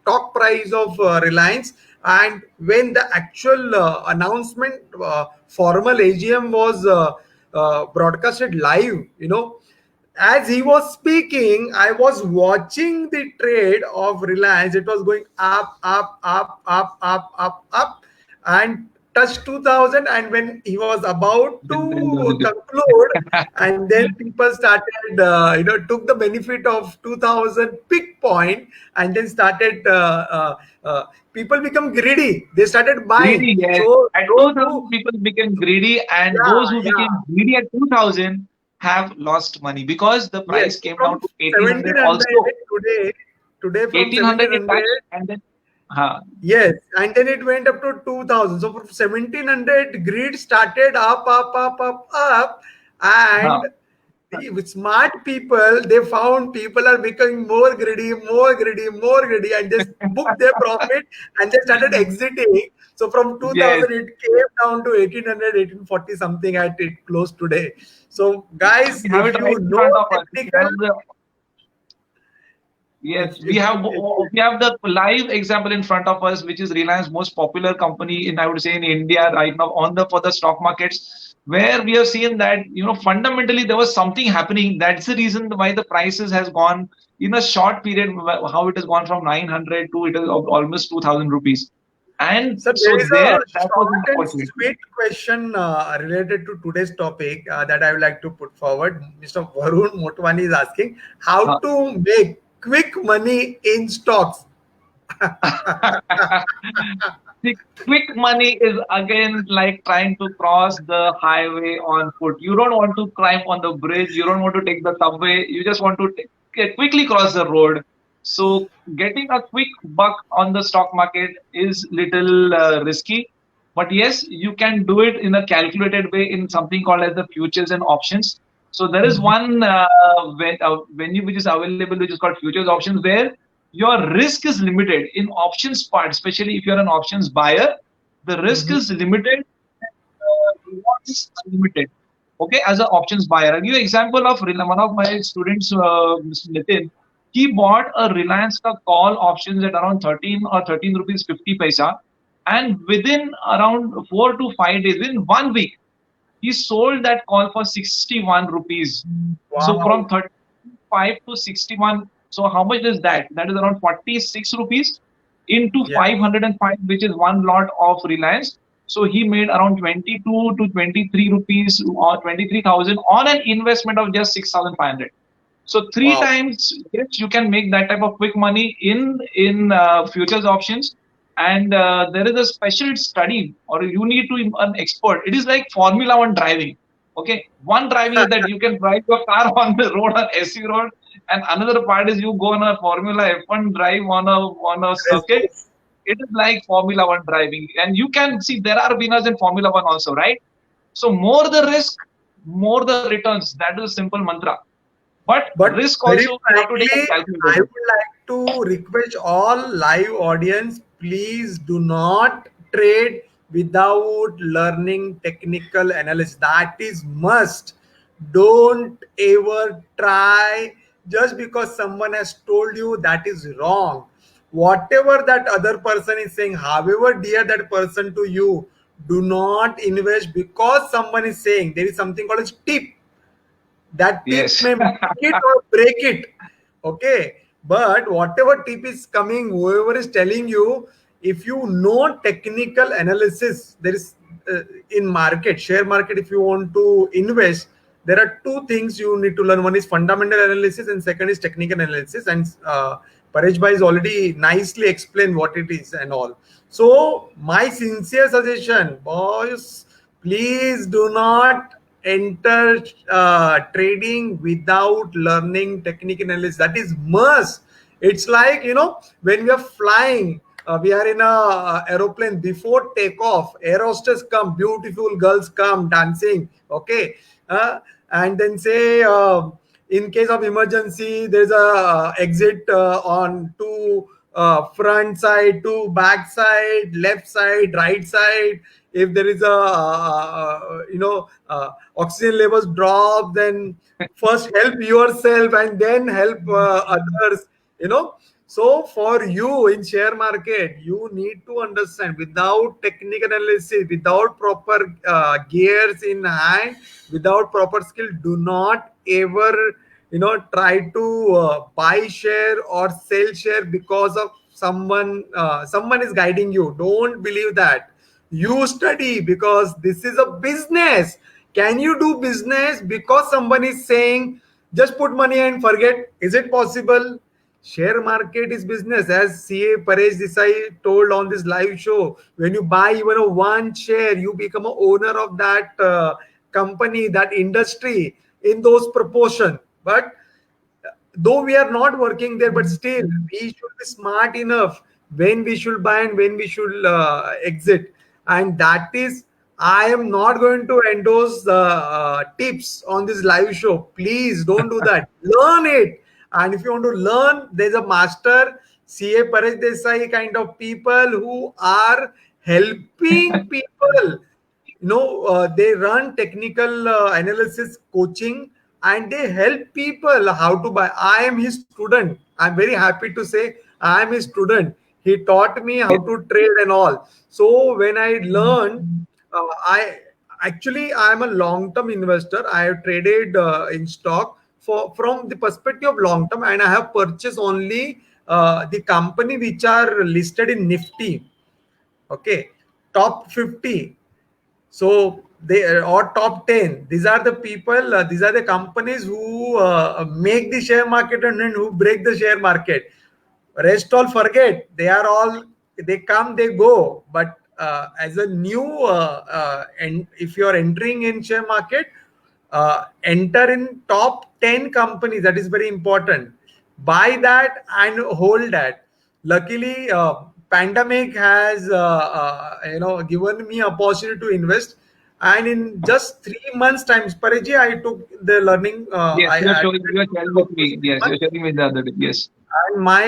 stock price of Reliance. And when the actual announcement, formal AGM was broadcasted live, as he was speaking, I was watching the trade of Reliance. It was going up, up, up, up, up, up, up, and touched 2000. And when he was about to conclude, and then people started, took the benefit of 2000 pick point, and then started. People become greedy. They started buying. Greedy, yes. So At those 2000, who, people became greedy, and those who yeah, became yeah. greedy at 2000 have lost money because the Yes, price came down from to 1800 1700 also. today from 1800 it 1700, touched, and then, huh, yes, and then it went up to 2000. So from 1700, grid started up, up, up, up, up, huh. and with smart people, they found people are becoming more greedy, more greedy, more greedy, and just booked their profit and they started exiting. So from Yes, 2000, it came down to 1800, 1840 something at it closed today. So guys, we have if it you right in know front of us. We technical, have the Yes, if we have the live example in front of us, which is Reliance most popular company in, I would say, in India right now on the for the stock markets, where we have seen that fundamentally there was something happening. That's the reason why the prices has gone in a short period, how it has gone from 900 to it is almost 2000 rupees. And So there so is there, a that was an short and opportunity. sweet question related to today's topic that I would like to put forward. Mr. Varun Motwani is asking how to make quick money in stocks. The quick money is again like trying to cross the highway on foot. You don't want to climb on the bridge. You don't want to take the subway. You just want to quickly cross the road. So getting a quick buck on the stock market is little risky. But yes, you can do it in a calculated way in something called as the futures and options. So there is Mhm. one venue which is available, which is called futures options, where your risk is limited in options part, especially if you're an options buyer. The risk Mhm. is limited, reward is unlimited. Okay, as an options buyer, I'll give you an example of one of my students, Mr. Nitin. He bought a Reliance ka call options at around 13 or 13 rupees 50 paisa, and within around 4 to 5 days, within 1 week, he sold that call for 61 rupees. So from Wow. 35 to 61. So how much is that? That is around 46 rupees into Yeah. 505, which is one lot of Reliance. So he made around 22 to 23 rupees or 23,000 on an investment of just 6,500. So three Wow. times, yes, you can make that type of quick money in futures options. And there is a special study, or you need to an expert. It is like Formula One driving. Okay, one driving is that you can drive your car on the road on SC road, and another part is you go on a Formula F1 drive on a Yes, circuit. yes. It is like Formula One driving, and you can see there are winners in Formula One also, right? So more the risk, more the returns. That is a simple mantra. But But risk very also you have to take a frankly, I calculated risk. would like to request all live audience, please do not trade without learning technical analysis. That is must. Don't ever try just because someone has told you, that is wrong. Whatever that other person is saying, however dear that person to you, do not invest because someone is saying. There is something called as tip. That tip Yes. may make it or break it. Okay, but whatever tip is coming, whoever is telling you, if you know technical analysis, there is in market, share market, if you want to invest, there are two things you need to learn. One is fundamental analysis and second is technical analysis. And Paresh Bhai is already nicely explained what it is and all. So my sincere suggestion, boys, please do not enter trading without learning technical analysis. That is must. It's like, when we are flying, we are in a aeroplane. Before takeoff, air hostess come, beautiful girls come dancing, okay, and then say, in case of emergency, there's a exit on two, front side, to back side, left side, right side. If there is a oxygen levels drop, then first help yourself and then help others. you know So for you in share market, you need to understand without technical analysis, without proper gears in hand, without proper skill, do not ever try to buy share or sell share because of someone is guiding you. Don't believe that. You study because this is a business. Can you do business because someone is saying just put money and forget? Is it possible? Share market is business, as CA Paresh Desai told on this live show. When you buy even a one share, you become a owner of that company, that industry in those proportion. But though we are not working there, but still we should be smart enough when we should buy and when we should exit. And that is, I am not going to endorse the tips on this live show. Please don't do that. Learn it. And if you want to learn, there's a master, CA Paresh Desai kind of people who are helping people. They run technical analysis coaching, and they help people how to buy. I am his student. I'm very happy to say I am his student. He taught me how to trade and all. So when I learned, I actually, I am a long term investor. I have traded in stock for from the perspective of long term, and I have purchased only the company which are listed in Nifty. Okay, top 50. So they or top 10. These are the people, these are the companies who make the share market and then who break the share market. Rest all forget. They are all, they come, they go. But as a new and if you are entering in share market, enter in top 10 companies. That is very important. Buy that and hold that. Luckily, pandemic has given me opportunity to invest, and in just 3 months time, Pareji, I took the learning. Yes, I you are sharing with for me. six Yes, you are months, sharing with the other day. Yes. and my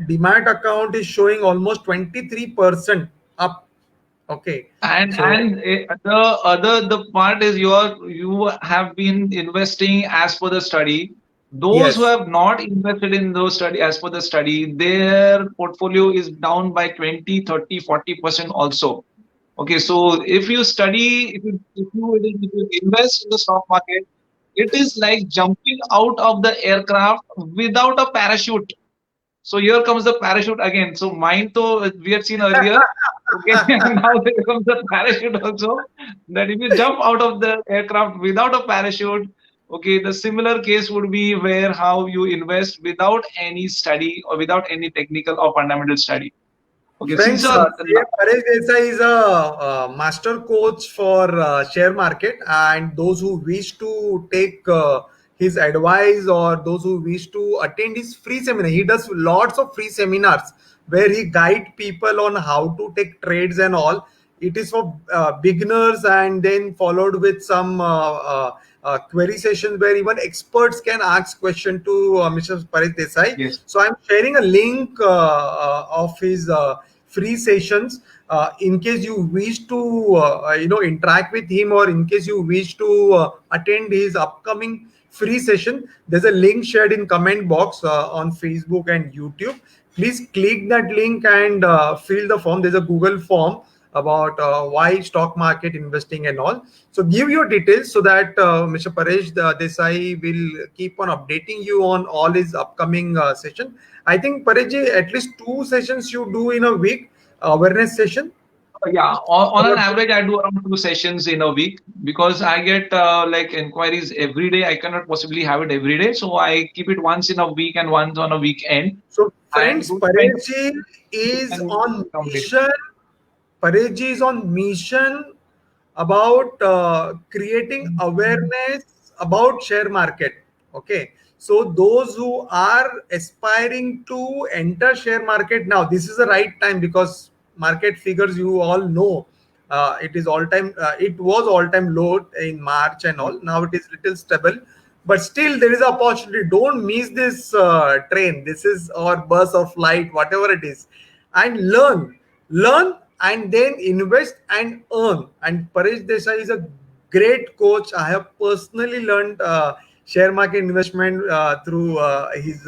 Demat account is showing almost 23% up. Okay, so And the part is you have been investing as per the study. Those who yes. have not invested in those study as per the study, their portfolio is down by 20, 30, 40% also. Okay, so if you study, if you invest in the stock market, it is like jumping out of the aircraft without a parachute. So here comes the parachute again. So mine, though we had seen earlier. Okay, now there comes the parachute also. That if you jump out of the aircraft without a parachute, okay, the similar case would be where how you invest without any study or without any technical or fundamental study. Okay, since Friends, CA Paresh Desai is a master coach for share market, and those who wish to take his advice or those who wish to attend his free seminar, he does lots of free seminars where he guide people on how to take trades and all. It is for beginners, and then followed with some query sessions where even experts can ask question to Mr. Paresh Desai. yes, So I'm sharing a link of his free sessions in case you wish to interact with him, or in case you wish to attend his upcoming free session. There's a link shared in comment box on Facebook and YouTube. Please click that link and fill the form. There's a Google form about why stock market investing and all. So give your details so that Mr. Paresh Desai will keep on updating you on all his upcoming session. I think Paresh, at least 2 sessions you do in a week, awareness session. yeah. On an average, I do around 2 sessions in a week because I get like inquiries every day. I cannot possibly have it every day, so I keep it once in a week and once on a weekend. So And friends, those kind of Paresh is and on complete. mission. Paresh is on mission about creating awareness about share market. Okay, so those who are aspiring to enter share market now, this is the right time because market figures you all know. It is all time. It was all time low in March and all. Now it is little stable, but still there is opportunity. Don't miss this train. This is or bus or flight, whatever it is, and learn and then invest and earn. And Paresh Desai is a great coach. I have personally learned share market investment through his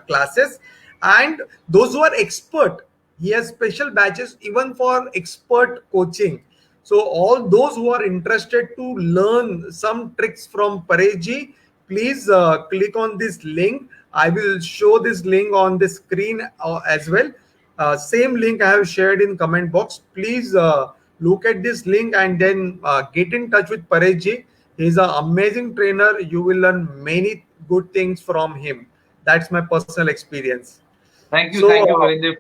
classes, And those who are expert, he has special batches even for expert coaching. So all those who are interested to learn some tricks from Paresh, please click on this link. I will show this link on the screen as well. Same link I have shared in comment box. Please look at this link and then get in touch with Paresh. He's an amazing trainer. You will learn many good things from him. That's my personal experience. Thank So you, Virendra,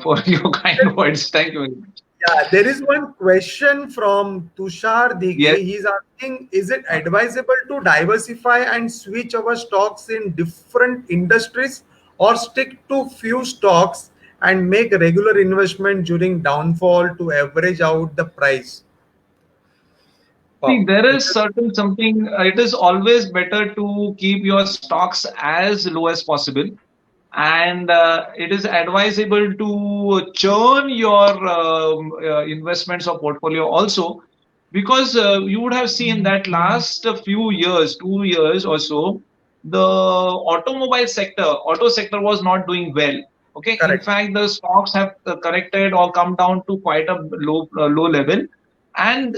for your kind words. Thank you very much. yeah, there is one question from Tushar Dighi. Yes. He's asking, is it advisable to diversify and switch our stocks in different industries, or stick to few stocks and make regular investment during downfall to average out the price? See, Wow. there is certain something, it is always better to keep your stocks as low as possible. And it is advisable to churn your investments or portfolio also, because you would have seen that last few years, 2 years or so, the auto sector was not doing well. Okay, in Correct. fact, the stocks have corrected or come down to quite a low level, and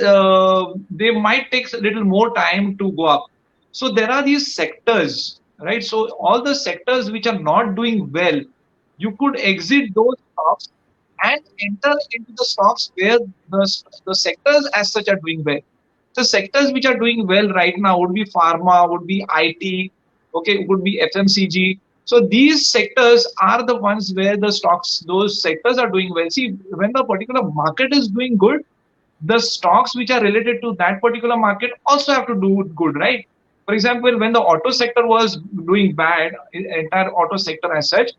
they might take a little more time to go up. So there are these sectors, right? So all the sectors which are not doing well, you could exit those stocks and enter into the stocks where the sectors as such are doing well. The sectors which are doing well right now would be pharma, would be IT, okay, would be FMCG. So these sectors are the ones where the stocks, those sectors are doing well. See, when the particular market is doing good, the stocks which are related to that particular market also have to do good, right? For example, when the auto sector was doing bad, entire auto sector as such,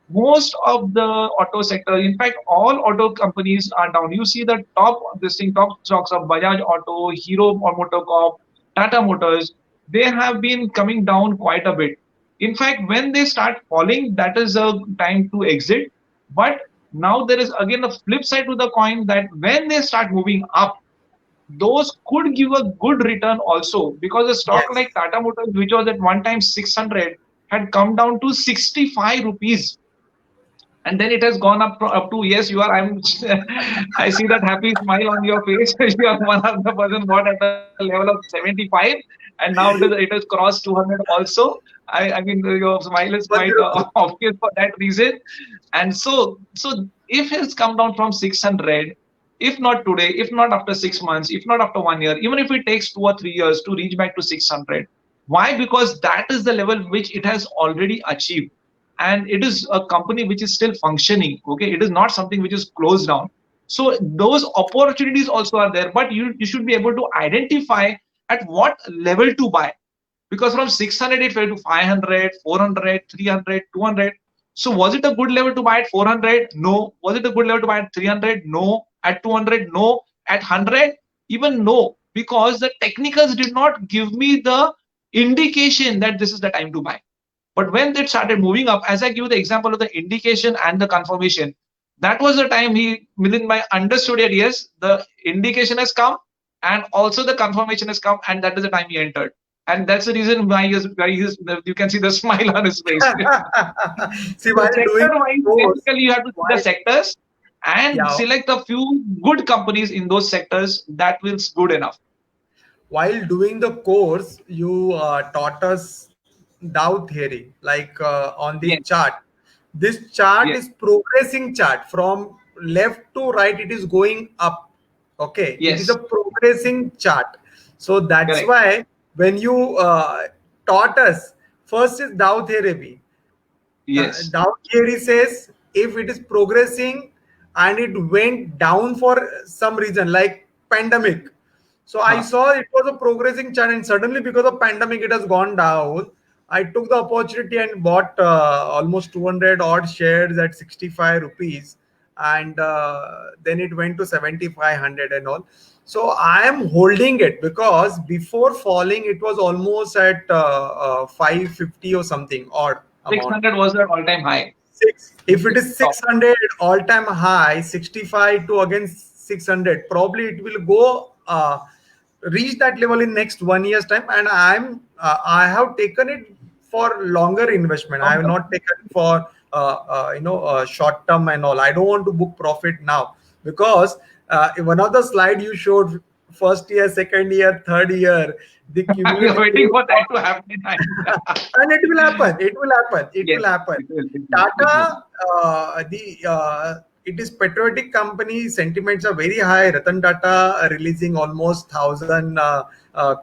most of the auto sector, in fact, all auto companies are down. You see the top stocks of Bajaj Auto, Hero Motocorp, Tata Motors, they have been coming down quite a bit. In fact, when they start falling, that is a time to exit. But now there is again a flip side to the coin, that when they start moving up, those could give a good return also, because a stock Yes. like Tata Motors, which was at one time 600, had come down to 65 rupees, and then it has gone up to, yes, you are, I'm I see that happy smile on your face. You are one of the person bought at the level of 75, and now it has crossed 200 also. I mean, your smile is quite 102. obvious for that reason. And so if it's come down from 600, if not today, if not after 6 months, if not after 1 year, even if it takes 2 or 3 years to reach back to 600, why? Because that is the level which it has already achieved, and it is a company which is still functioning. Okay, it is not something which is closed down. So those opportunities also are there, but you should be able to identify at what level to buy, because from 600 it fell to 500, 400, 300, 200. So was it a good level to buy at 400? No. Was it a good level to buy at 300? No. At 200? No. At 100? Even no, because the technicals did not give me the indication that this is the time to buy. But when it started moving up, as I give you the example of the indication and the confirmation, that was the time Milind Bhai understood that yes, the indication has come and also the confirmation has come, and that is the time he entered. And that's the reason why you can see the smile on his face. See, So while doing sector wise, course, basically you have to see the while, sectors and yeah, select a few good companies in those sectors. That will good enough. while doing the course, you taught us Dow theory, like on the Yes, chart. This chart yes, is progressing chart from left to right. It is going up. Okay, it is a yes, progressing chart. So that's correct. why when you taught us, first is Dow theory. Yes, Dow theory says if it is progressing and it went down for some reason like pandemic. So I huh. saw it was a progressing chart, and suddenly because of pandemic it has gone down. I took the opportunity and bought almost 200 odd shares at 65 rupees, and then it went to 7500 and all. So I am holding it because before falling it was almost at 550 or something odd amount. 600 was the all-time high. Six. If it is Top. 600 all time high, 65 to again 600, probably it will go reach that level in next 1 year's time. And I have taken it for longer investment. I Long have term. not taken for short term and all. I don't want to book profit now because one of the slide you showed, first year, second year, third year, the You're cumulative waiting for that to happen. and it will happen. It will happen. It Yes, will happen. it will. It will. It will. Tata, it is patriotic company. Sentiments are very high. Ratan Tata releasing almost 1,000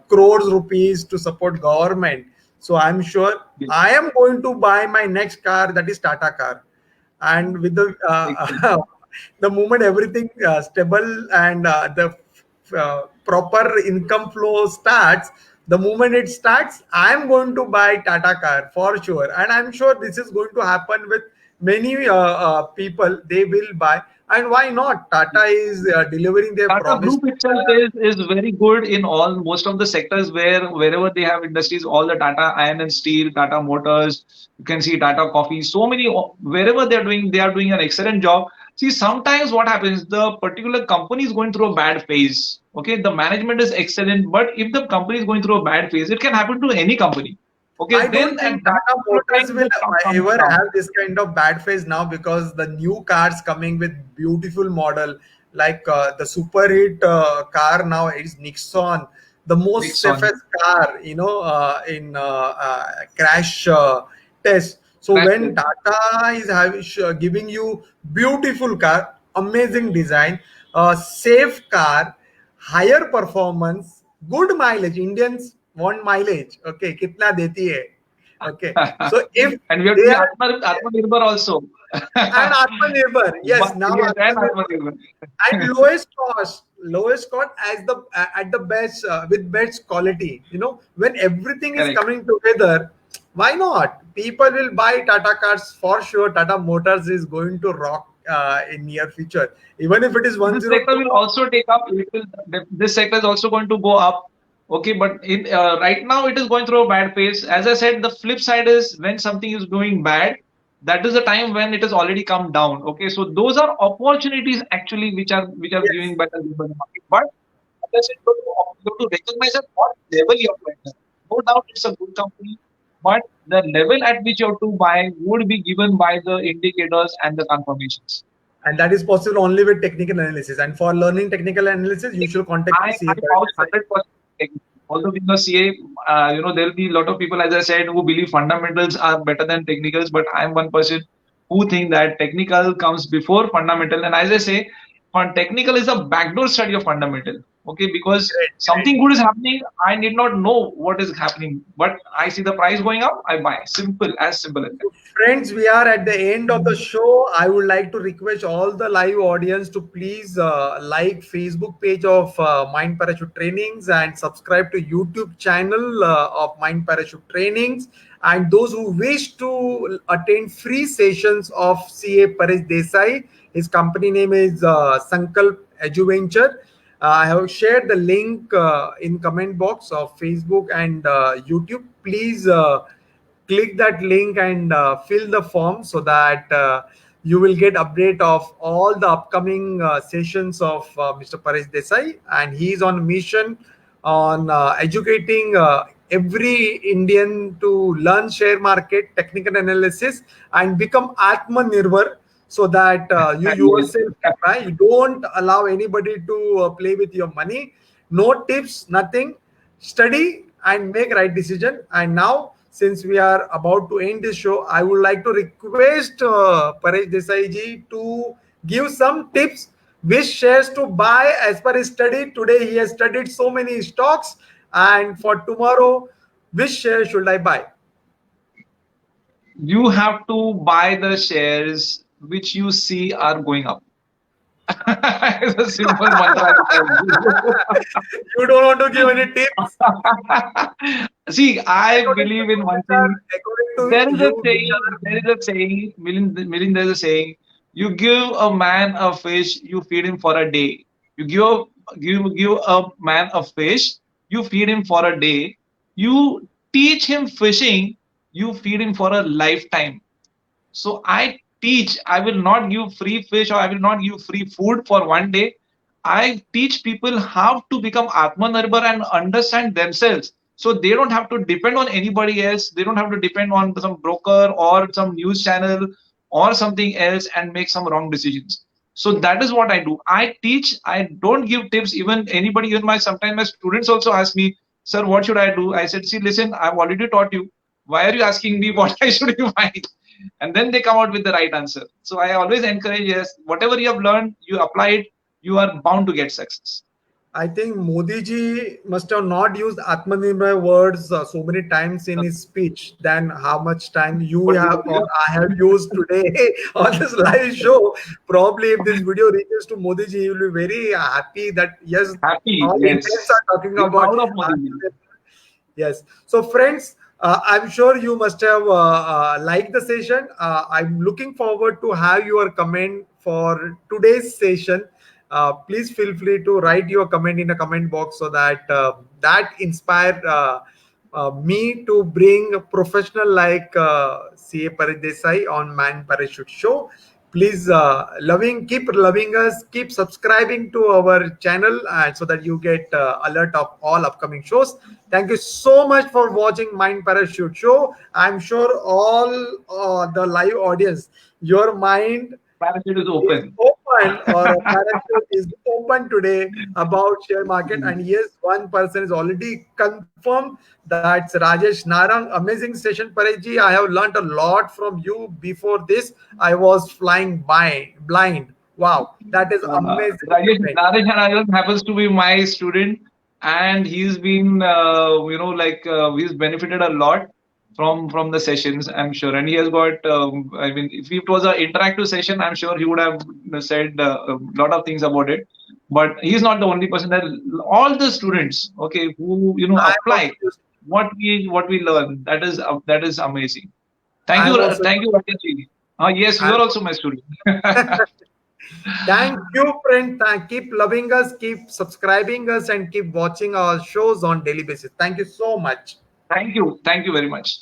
crores rupees to support government. So I'm sure Yes. I am going to buy my next car. That is Tata car, and with the Excellent. the moment everything stable and the proper income flow starts, the moment it starts, I am going to buy Tata car for sure, and I'm sure this is going to happen with many people. They will buy, and why not? Tata is delivering their Tata promise. Group itself is very good in all most of the sectors wherever they have industries, all the Tata Iron and Steel, Tata Motors, you can see Tata Coffee, so many wherever they are doing an excellent job. See, sometimes what happens, the particular company is going through a bad phase. Okay, the management is excellent, but if the company is going through a bad phase, it can happen to any company. Okay, I then don't at think that Tata particular Motors time will the stock comes ever down. have this kind of bad phase now because the new cars coming with beautiful model like the super hit car now is Nixon, the most Nixon, safest car, in crash test. So crash when test. Tata is giving you beautiful car, amazing design, safe car, higher performance, good mileage. Indians want mileage. Okay, kitna deti hai? Okay, so if And we have to they be are Atmanirbhar also. and Atmanirbhar, yes, now Yes, and Atmanirbhar Atmanirbhar. and lowest cost as the at the best with best quality. When everything is Correct. coming together, why not? People will buy Tata cars for sure. Tata Motors is going to rock in near future, even if it is This sector 102. will also take up. This sector is also going to go up. Okay, but right now it is going through a bad phase. As I said, the flip side is when something is doing bad, that is the time when it has already come down. Okay, so those are opportunities actually which are Yes. giving better in the market. But as I said, you have to recognize at what level you are going. No doubt it's a good company, but the level at which you have to buy would be given by the indicators and the confirmations. And that is possible only with technical analysis. And for learning technical analysis, you should contact me, I CA Parag vouch Desai. 100%. Although being a CA, there'll be a lot of people, as I said, who believe fundamentals are better than technicals. But I'm one person who think that technical comes before fundamental. And as I say, technical is a backdoor study of fundamental. Okay, because Great, great. something good is happening, I need not know what is happening, but I see the price going up, I buy. Simple as that. So friends, we are at the end of the show. I would like to request all the live audience to please like Facebook page of Mind Parachute Trainings and subscribe to YouTube channel of Mind Parachute Trainings. And those who wish to attend free sessions of CA Paresh Desai, his company name is Sankalp Eduventure. I have shared the link in comment box of Facebook and YouTube. Please click that link and fill the form so that you will get update of all the upcoming sessions of Mr. Paresh Desai, and he is on mission on educating every Indian to learn share market, technical analysis, and become Atmanirbhar so that you Yes. yourself can buy. You don't allow anybody to play with your money. No tips, nothing. Study and make right decision. And now, since we are about to end this show, I would like to request Paresh Desai ji to give some tips which shares to buy as per his study. Today he has studied so many stocks, and for tomorrow, which share should I buy? You have to buy the shares which you see are going up. It's a simple mantra I will tell you. You don't want to give any tips? See, I According to believe in you, one thing. according There to is a you, which saying, are Milind, there's a saying, you give a man a fish, you feed him for a day. You give a man a fish, you feed him for a day. You teach him fishing, you feed him for a lifetime. So I teach, I will not give free fish or I will not give free food for one day. I teach people how to become Atmanirbhar and understand themselves. So they don't have to depend on anybody else. They don't have to depend on some broker or some news channel or something else and make some wrong decisions. So that is what I do. I teach. I don't give tips. Even anybody, even my sometimes my students also ask me, "Sir, what should I do?" I said, "See, listen, I've already taught you. Why are you asking me what I should you find?" And then they come out with the right answer. So I always encourage, yes, whatever you have learned, you apply it. You are bound to get success. I think Modi ji must have not used Atmanirbhar words so many times in his speech than how much time you But have or I have used today on this live show. Probably if this video reaches to Modi ji, he will be very happy that yes, happy, all Indians yes. are talking We're about proud of Modi. Yes. So, friends, I'm sure you must have liked the session. I'm looking forward to have your comment for today's session. Please feel free to write your comment in a comment box so that that inspired me to bring a professional like CA Paridesai on Man Parachute Show. Please keep loving us, keep subscribing to our channel, so that you get alert of all upcoming shows. Thank you so much for watching Mind Parachute Show. I'm sure all the live audience, your mind Parachute is is open. open or a parachute is open today about share market. And yes, one person is already confirmed. That's Rajesh Narang. Amazing session, Pareji. I have learned a lot from you. Before this, I was flying by blind. Wow, that is amazing. Rajesh Narayan happens to be my student, and he's been, he's benefited a lot from the sessions, I'm sure. And he has got, I mean, if it was an interactive session, I'm sure he would have said a lot of things about it. But he's not the only person. That all the students, okay, who I'm apply also, what we learn. That is amazing. I'm also Thank you, Rajesh ji. Yes, you I'm are also my student. Thank you, friend. Keep loving us, keep subscribing us, and keep watching our shows on daily basis. Thank you so much. Thank you very much.